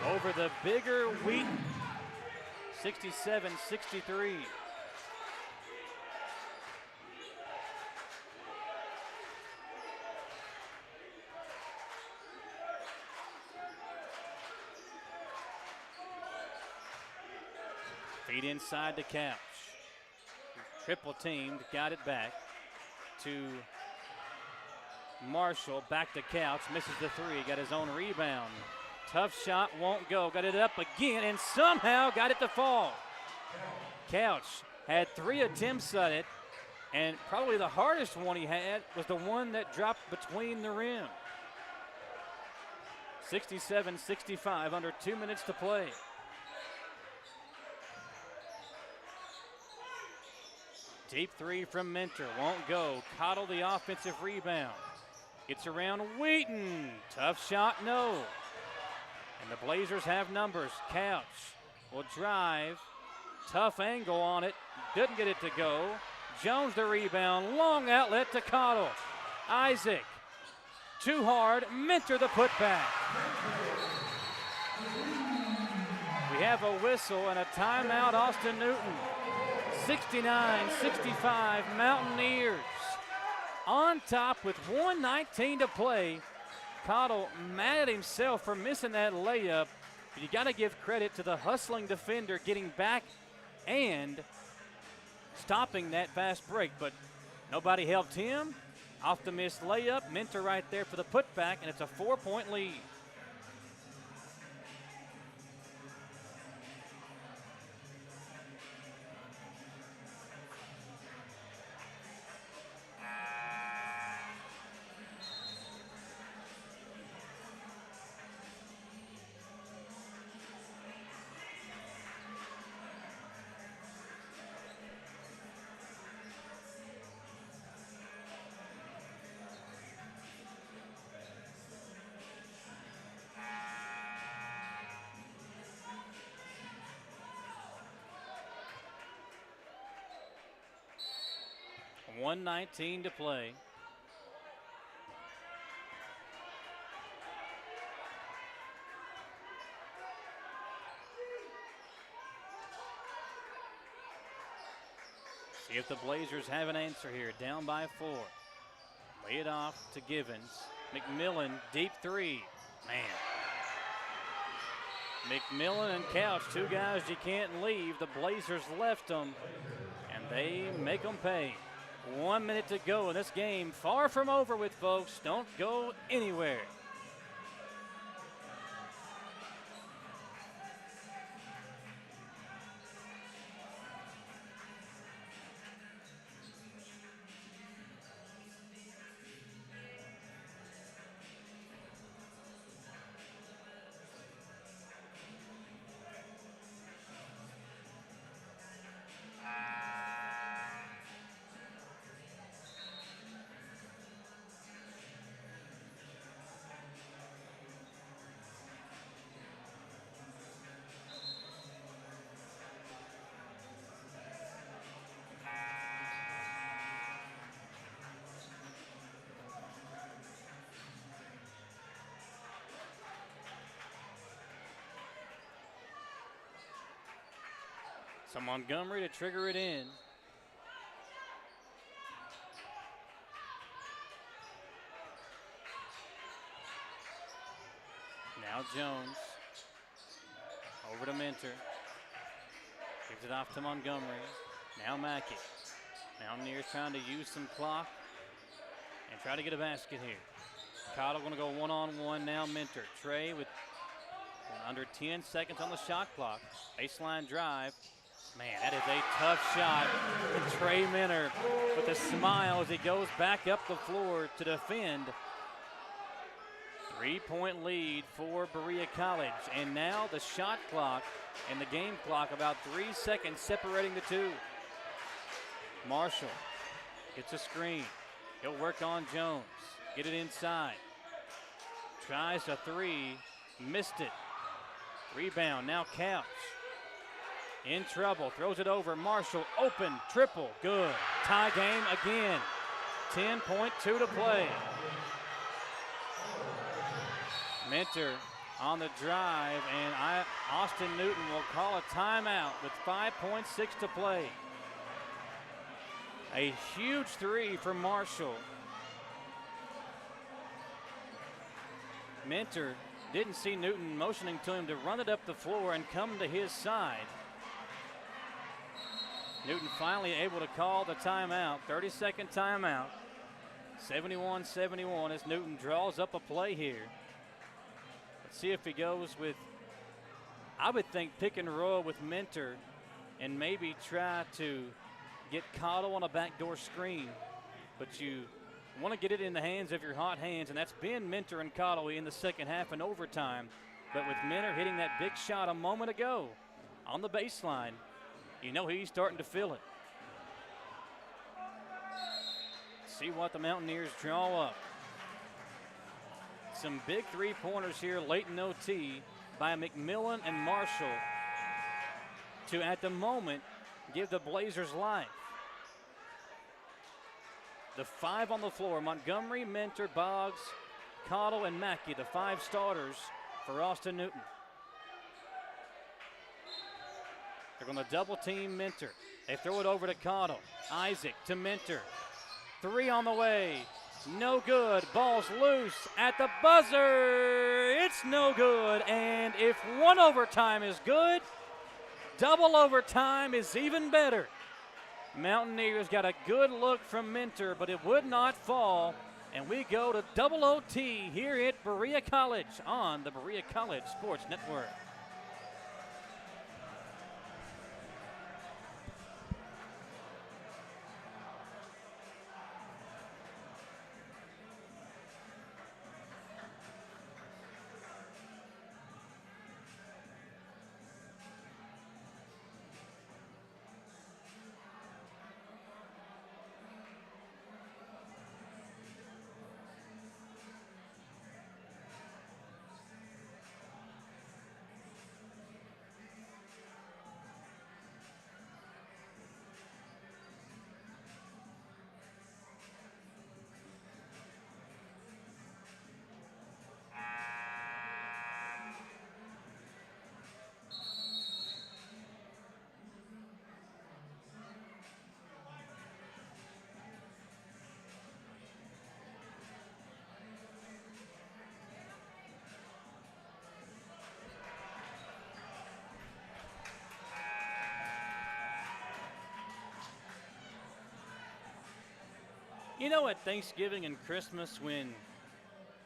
over the bigger Wheaton. 67-63. Feed inside to Couch. Triple teamed, got it back to Marshall, back to Couch, misses the 3, got his own rebound. Tough shot, won't go, got it up again, and somehow got it to fall. Couch had 3 attempts at it, and probably the hardest one he had was the one that dropped between the rim. 67-65, under 2 minutes to play. Deep three from Mentor, won't go. Cottle the offensive rebound. Gets around Wheaton. Tough shot, no. And the Blazers have numbers. Couch will drive. Tough angle on it. Didn't get it to go. Jones the rebound. Long outlet to Cottle. Isaac. Too hard. Mentor the putback. We have a whistle and a timeout, Austin Newton. 69-65, Mountaineers on top with 1:19 to play. Cottle mad at himself for missing that layup, but you got to give credit to the hustling defender getting back and stopping that fast break, but nobody helped him. Off the missed layup, Mentor right there for the putback, and it's a 4-point lead. $1:19 to play. See if the Blazers have an answer here. Down by 4. Lay it off to Givens. McMillan, deep three. Man. McMillan and Couch, two guys you can't leave. The Blazers left them, and they make them pay. 1 minute to go in this game. Far from over with, folks. Don't go anywhere. So Montgomery to trigger it in. Now Jones. Over to Mentor. Gives it off to Montgomery. Now Mackey. Mountaineers trying to use some clock and try to get a basket here. Cottle going to go one-on-one now. Mentor. Trey with under 10 seconds on the shot clock. Baseline drive. Man, that is a tough shot. And Trey Mentor with a smile as he goes back up the floor to defend. 3-point lead for Berea College. And now the shot clock and the game clock about 3 seconds separating the two. Marshall gets a screen. He'll work on Jones. Get it inside. Tries a three. Missed it. Rebound, now Couch. In trouble, throws it over. Marshall, open, triple, good. Tie game again. 10.2 to play. Mentor on the drive, and Austin Newton will call a timeout with 5.6 to play. A huge three from Marshall. Mentor didn't see Newton motioning to him to run it up the floor and come to his side. Newton finally able to call the timeout, 30-second timeout. 71-71 as Newton draws up a play here. Let's see if he goes with, I would think, pick and roll with Mentor and maybe try to get Cottle on a backdoor screen. But you want to get it in the hands of your hot hands, and that's been Minter and Cottle in the second half and overtime. But with Minter hitting that big shot a moment ago on the baseline, you know he's starting to feel it. See what the Mountaineers draw up. Some big three-pointers here late in OT by McMillan and Marshall to, at the moment, give the Blazers life. The 5 on the floor: Montgomery, Minter, Boggs, Cottle, and Mackey, the 5 starters for Austin Newton. They're going to double team Minter. They throw it over to Cottle. Isaac to Minter. 3 on the way. No good. Ball's loose at the buzzer. It's no good. And if one overtime is good, double overtime is even better. Mountaineers got a good look from Minter, but it would not fall. And we go to double OT here at Berea College on the Berea College Sports Network. You know, at Thanksgiving and Christmas, when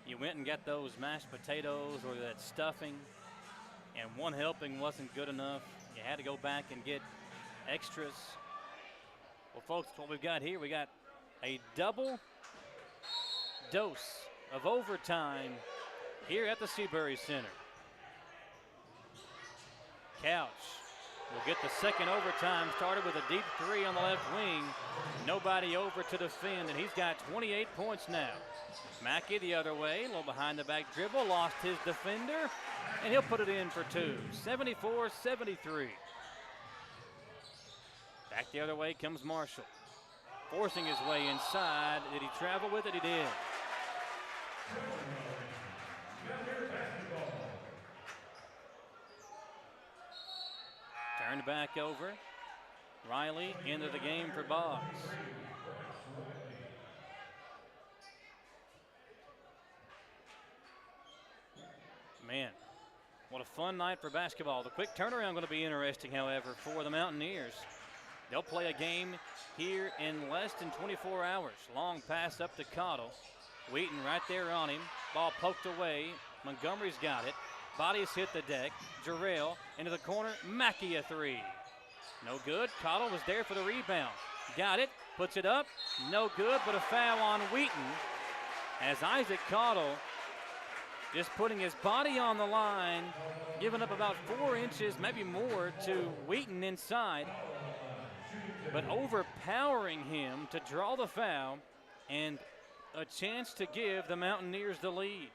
you went and got those mashed potatoes or that stuffing and one helping wasn't good enough, you had to go back and get extras. Well, folks, what we've got here, we got a double dose of overtime here at the Seabury Center. Couch will get the second overtime started with a deep 3 on the left wing. Nobody over to defend, and he's got 28 points now. Mackey the other way, a little behind the back dribble, lost his defender, and he'll put it in for 2. 74-73. Back the other way comes Marshall, forcing his way inside. Did he travel with it? He did. Turned back over. Riley into the game for Boggs. Man, what a fun night for basketball. The quick turnaround going to be interesting, however, for the Mountaineers. They'll play a game here in less than 24 hours. Long pass up to Cottle. Wheaton right there on him. Ball poked away. Montgomery's got it. Bodies hit the deck. Jarrell into the corner. Mackey a 3. No good. Cottle was there for the rebound. Got it. Puts it up. No good, but a foul on Wheaton as Isaac Cottle just putting his body on the line, giving up about 4 inches, maybe more, to Wheaton inside, but overpowering him to draw the foul and a chance to give the Mountaineers the lead.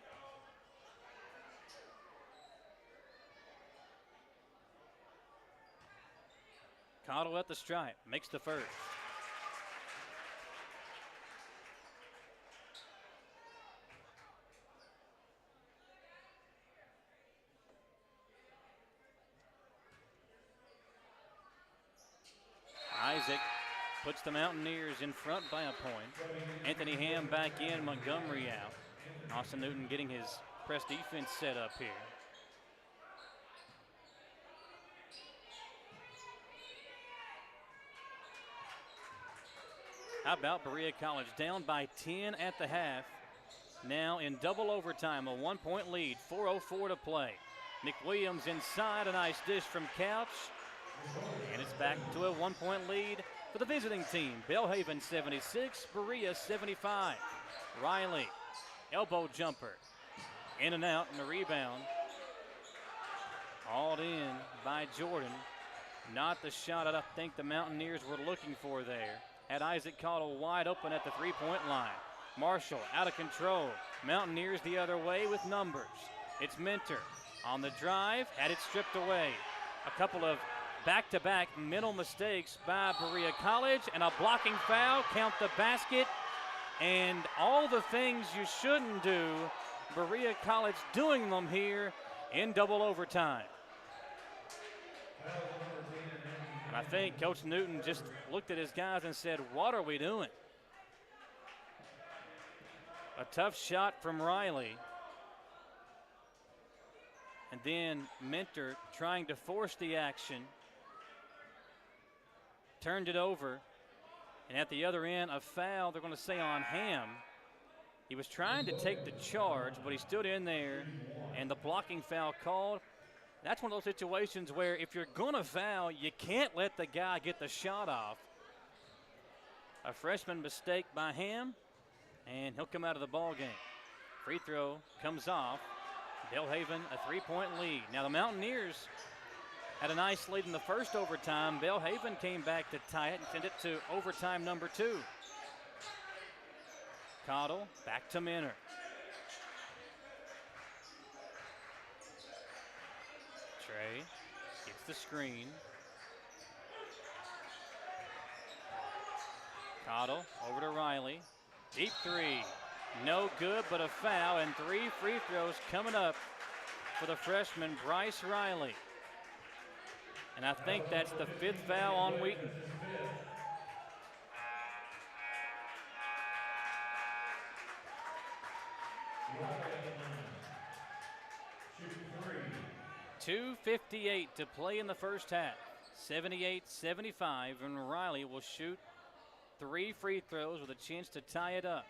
Cottle at the stripe, makes the first. Isaac puts the Mountaineers in front by a point. Anthony Ham back in, Montgomery out. Austin Newton getting his press defense set up here. How about Berea College down by 10 at the half. Now in double overtime, a 1-point lead, 4:04 to play. McWilliams inside, a nice dish from Couch. And it's back to a 1-point lead for the visiting team. Belhaven 76, Berea 75. Riley, elbow jumper. In and out, and the rebound. Hauled in by Jordan. Not the shot that I think the Mountaineers were looking for there. Had Isaac Cottle wide open at the three-point line. Marshall out of control. Mountaineers the other way with numbers. It's Minter on the drive, had it stripped away. A couple of back-to-back mental mistakes by Berea College and a blocking foul, count the basket, and all the things you shouldn't do, Berea College doing them here in double overtime. And I think Coach Newton just looked at his guys and said, what are we doing? A tough shot from Riley. And then Minter trying to force the action. Turned it over. And at the other end, a foul they're going to say on Ham. He was trying to take the charge, but he stood in there, and the blocking foul called. That's one of those situations where if you're going to foul, you can't let the guy get the shot off. A freshman mistake by Ham, and he'll come out of the ball game. Free throw comes off. Belhaven a three-point lead. Now the Mountaineers had a nice lead in the first overtime. Belhaven came back to tie it and send it to overtime number 2. Cottle back to Minter. Trey gets the screen. Cottle over to Riley. Deep three. No good, but a foul, and 3 free throws coming up for the freshman Bryce Riley. And I think that's the 5th foul on Wheaton. .258 to play in the first half. 78-75, and Riley will shoot 3 free throws with a chance to tie it up.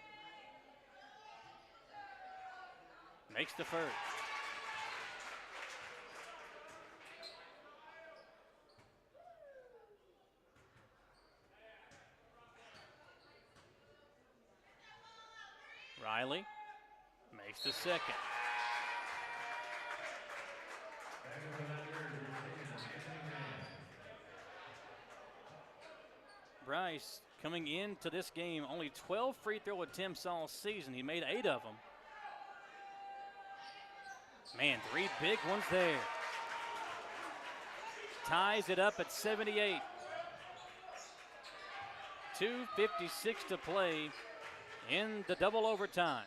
Makes the first. Riley makes the second. Bryce coming into this game, only 12 free throw attempts all season. He made 8 of them. Man, 3 big ones there. Ties it up at 78. 2:56 to play in the double overtime.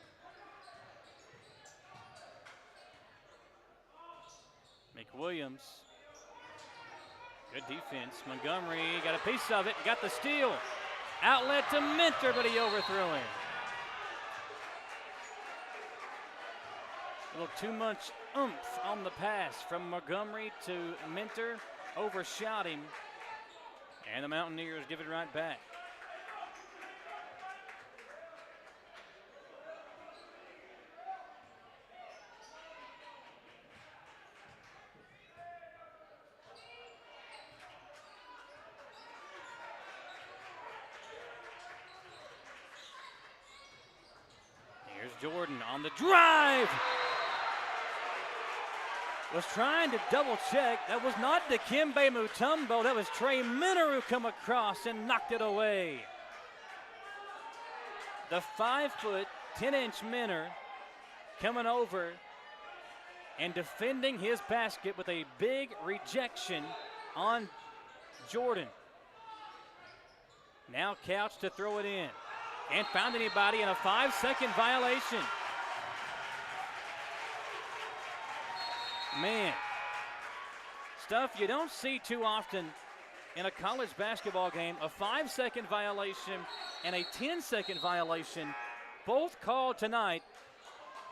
McWilliams, good defense. Montgomery got a piece of it, got the steal. Outlet to Minter, but he overthrew him. A little too much oomph on the pass from Montgomery to Minter. Overshot him, and the Mountaineers give it right back. Here's Jordan on the drive. Was trying to double check. That was not Dikembe Mutombo. That was Trey Minter who come across and knocked it away. The 5-foot, 10-inch Minter coming over and defending his basket with a big rejection on Jordan. Now Couch to throw it in. Can't find anybody, in a 5-second violation. Man, stuff you don't see too often in a college basketball game. A 5-second violation and a 10-second violation, both called tonight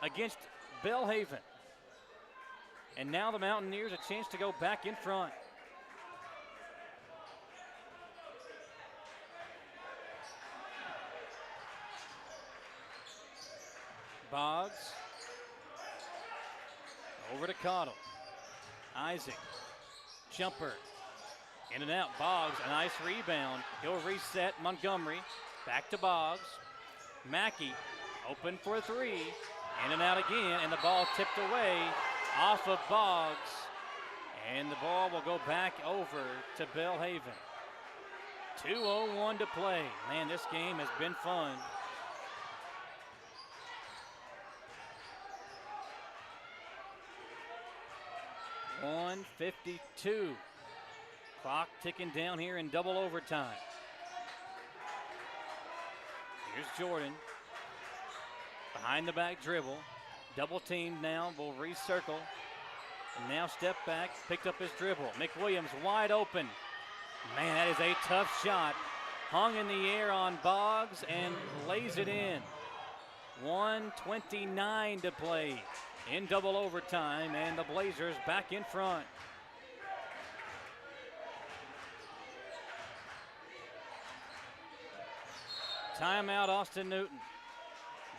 against Belhaven. And now the Mountaineers a chance to go back in front. Boggs. Over to Cottle. Isaac. Jumper. In and out. Boggs. A nice rebound. He'll reset. Montgomery. Back to Boggs. Mackey Open for three. In and out again, and the ball tipped away off of Boggs. And the ball will go back over to Belhaven. 2:01 to play. Man, this game has been fun. .152. Clock ticking down here in double overtime. Here's Jordan. Behind the back dribble. Double teamed now, will recircle. And now step back, picked up his dribble. McWilliams wide open. Man, that is a tough shot. Hung in the air on Boggs and lays it in. 1:29 to play in double overtime, and the Blazers back in front. Timeout, Austin Newton.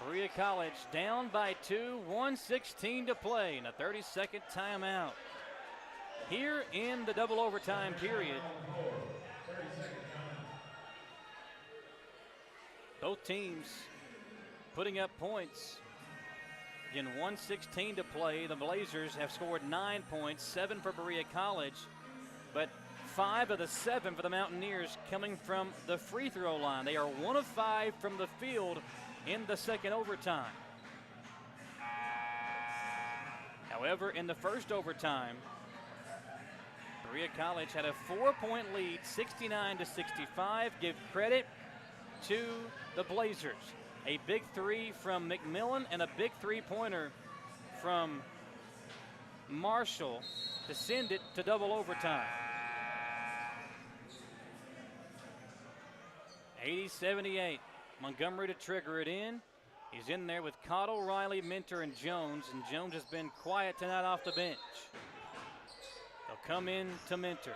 Berea College down by 2, 1:16 to play, and a 30-second timeout. Here in the double overtime period. Both teams putting up points. Again, 1:16 to play. The Blazers have scored 9 points, 7 for Berea College, but 5 of the 7 for the Mountaineers coming from the free throw line. They are 1 of 5 from the field in the second overtime. However, in the first overtime, Berea College had a 4-point lead, 69-65. Give credit to the Blazers. A big three from McMillan and a big three-pointer from Marshall to send it to double overtime. 80-78. Montgomery to trigger it in. He's in there with Cottle, Riley, Minter, and Jones has been quiet tonight off the bench. They'll come in to Minter.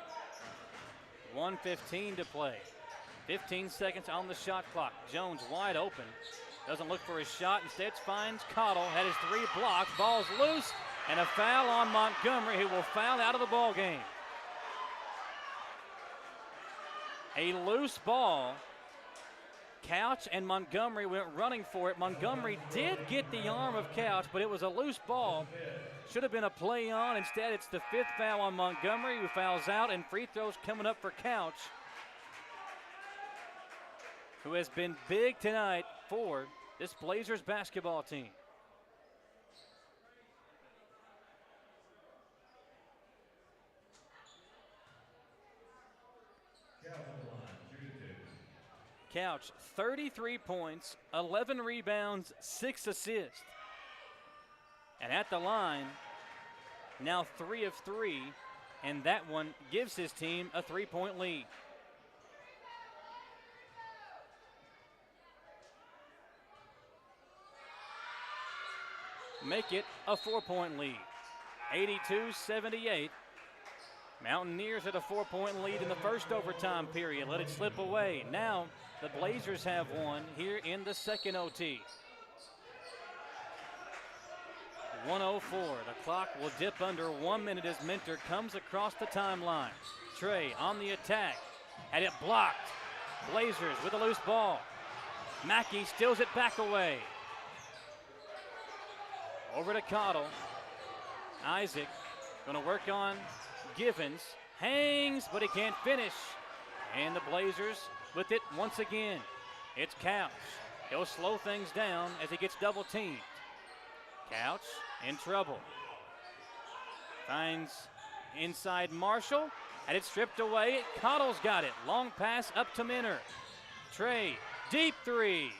1:15 to play. 15 seconds on the shot clock. Jones wide open. Doesn't look for his shot. Instead finds Cottle. Had his three blocked. Ball's loose. And a foul on Montgomery, who will foul out of the ball game. A loose ball. Couch and Montgomery went running for it. Montgomery did get the arm of Couch, but it was a loose ball. Should have been a play on. Instead, it's the 5th foul on Montgomery, who fouls out, and free throws coming up for Couch, who has been big tonight for this Blazers basketball team. Couch, 33 points, 11 rebounds, 6 assists. And at the line, now 3 of 3, and that one gives his team a 3-point lead. Make it a 4-point lead. 82-78. Mountaineers had a 4-point lead in the first overtime period. Let it slip away. Now the Blazers have one here in the second OT. 1:04. The clock will dip under 1 minute as Minter comes across the timeline. Trey on the attack. Had it blocked. Blazers with a loose ball. Mackey steals it back away. Over to Cottle. Isaac going to work on Givens. Hangs, but he can't finish. And the Blazers with it once again. It's Couch. He'll slow things down as he gets double teamed. Couch in trouble. Finds inside Marshall. Had it stripped away. Cottle's got it. Long pass up to Minter. Trey, deep three.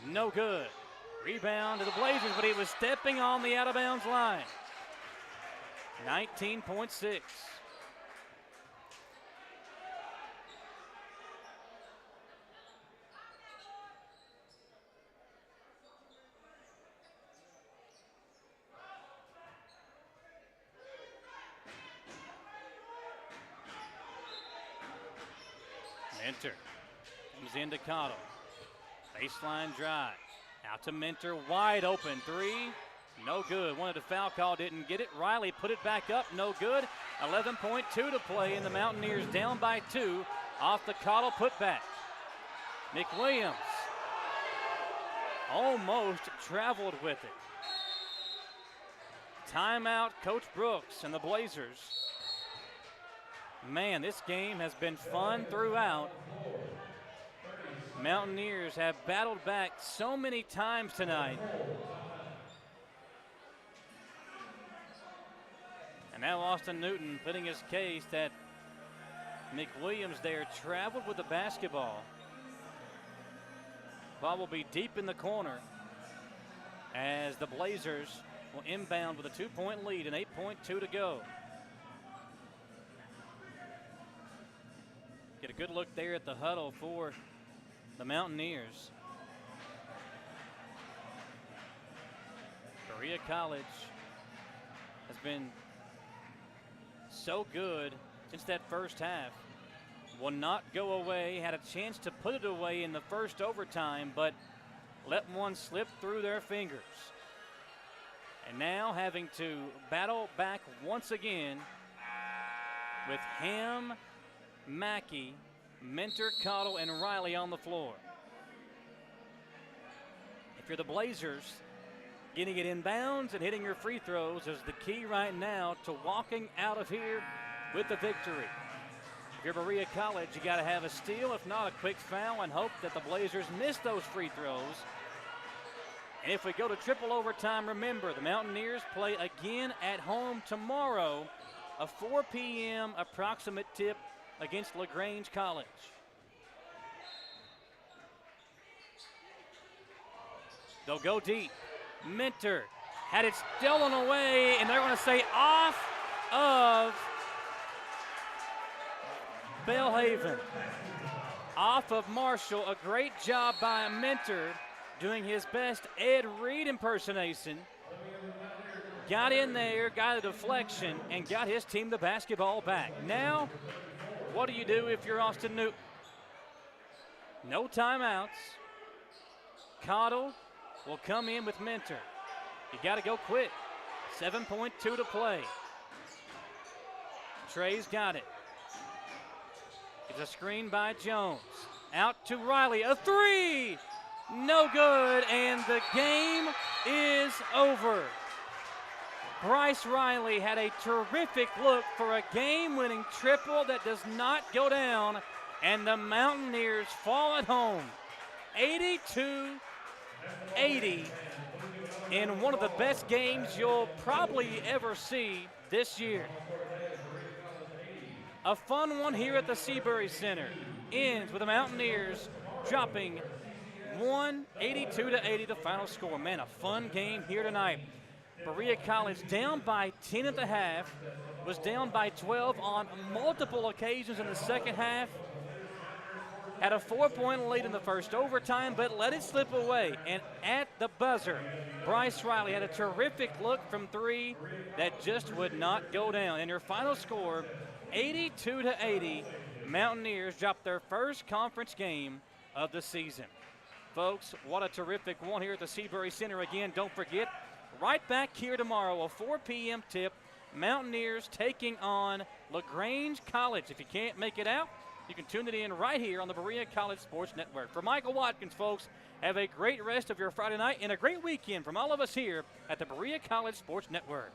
No good. Rebound to the Blazers, but he was stepping on the out-of-bounds line. 19.6. Minter comes into Cottle. Baseline drive. Out to Minter, wide open three. No good. Wanted a foul call, didn't get it. Riley put it back up, no good. 11.2 to play, and the Mountaineers down by 2 off the Cottle putback. McWilliams almost traveled with it. Timeout, Coach Brooks and the Blazers. Man, this game has been fun throughout. Mountaineers have battled back so many times tonight. And now Austin Newton putting his case that McWilliams there traveled with the basketball. Ball will be deep in the corner as the Blazers will inbound with a 2-point lead and 8.2 to go. Get a good look there at the huddle for the Mountaineers. Berea College has been so good since that first half. Will not go away. Had a chance to put it away in the first overtime, but let one slip through their fingers. And now having to battle back once again with Ham, Mackey, Mentor, Cottle, and Riley on the floor. If you're the Blazers, getting it inbounds and hitting your free throws is the key right now to walking out of here with the victory. If you're Berea College, you got to have a steal, if not a quick foul, and hope that the Blazers miss those free throws. And if we go to triple overtime, remember, the Mountaineers play again at home tomorrow, a 4 p.m. approximate tip against LaGrange College. They'll go deep. Mentor had it stolen away, and they're going to say off of Belhaven. Off of Marshall. A great job by Mentor doing his best Ed Reed impersonation. Got in there, got a deflection, and got his team the basketball back. Now, what do you do if you're Austin Newton? No timeouts. Cottle will come in with Mentor. You got to go quick. 7.2 to play. Trey's got it. It's a screen by Jones. Out to Riley. A three! No good, and the game is over. Bryce Riley had a terrific look for a game-winning triple that does not go down, and the Mountaineers fall at home. 82-80 in one of the best games you'll probably ever see this year. A fun one here at the Seabury Center. Ends with the Mountaineers dropping 82-80 the final score. Man, a fun game here tonight. Berea College down by 10 at the half, was down by 12 on multiple occasions in the second half. Had a 4-point lead in the first overtime, but let it slip away. And at the buzzer, Bryce Riley had a terrific look from three that just would not go down. And your final score, 82-80, Mountaineers dropped their first conference game of the season. Folks, what a terrific one here at the Seabury Center. Again, don't forget, right back here tomorrow, a 4 p.m. tip, Mountaineers taking on LaGrange College. If you can't make it out, you can tune it in right here on the Berea College Sports Network. For Michael Watkins, folks, have a great rest of your Friday night and a great weekend from all of us here at the Berea College Sports Network.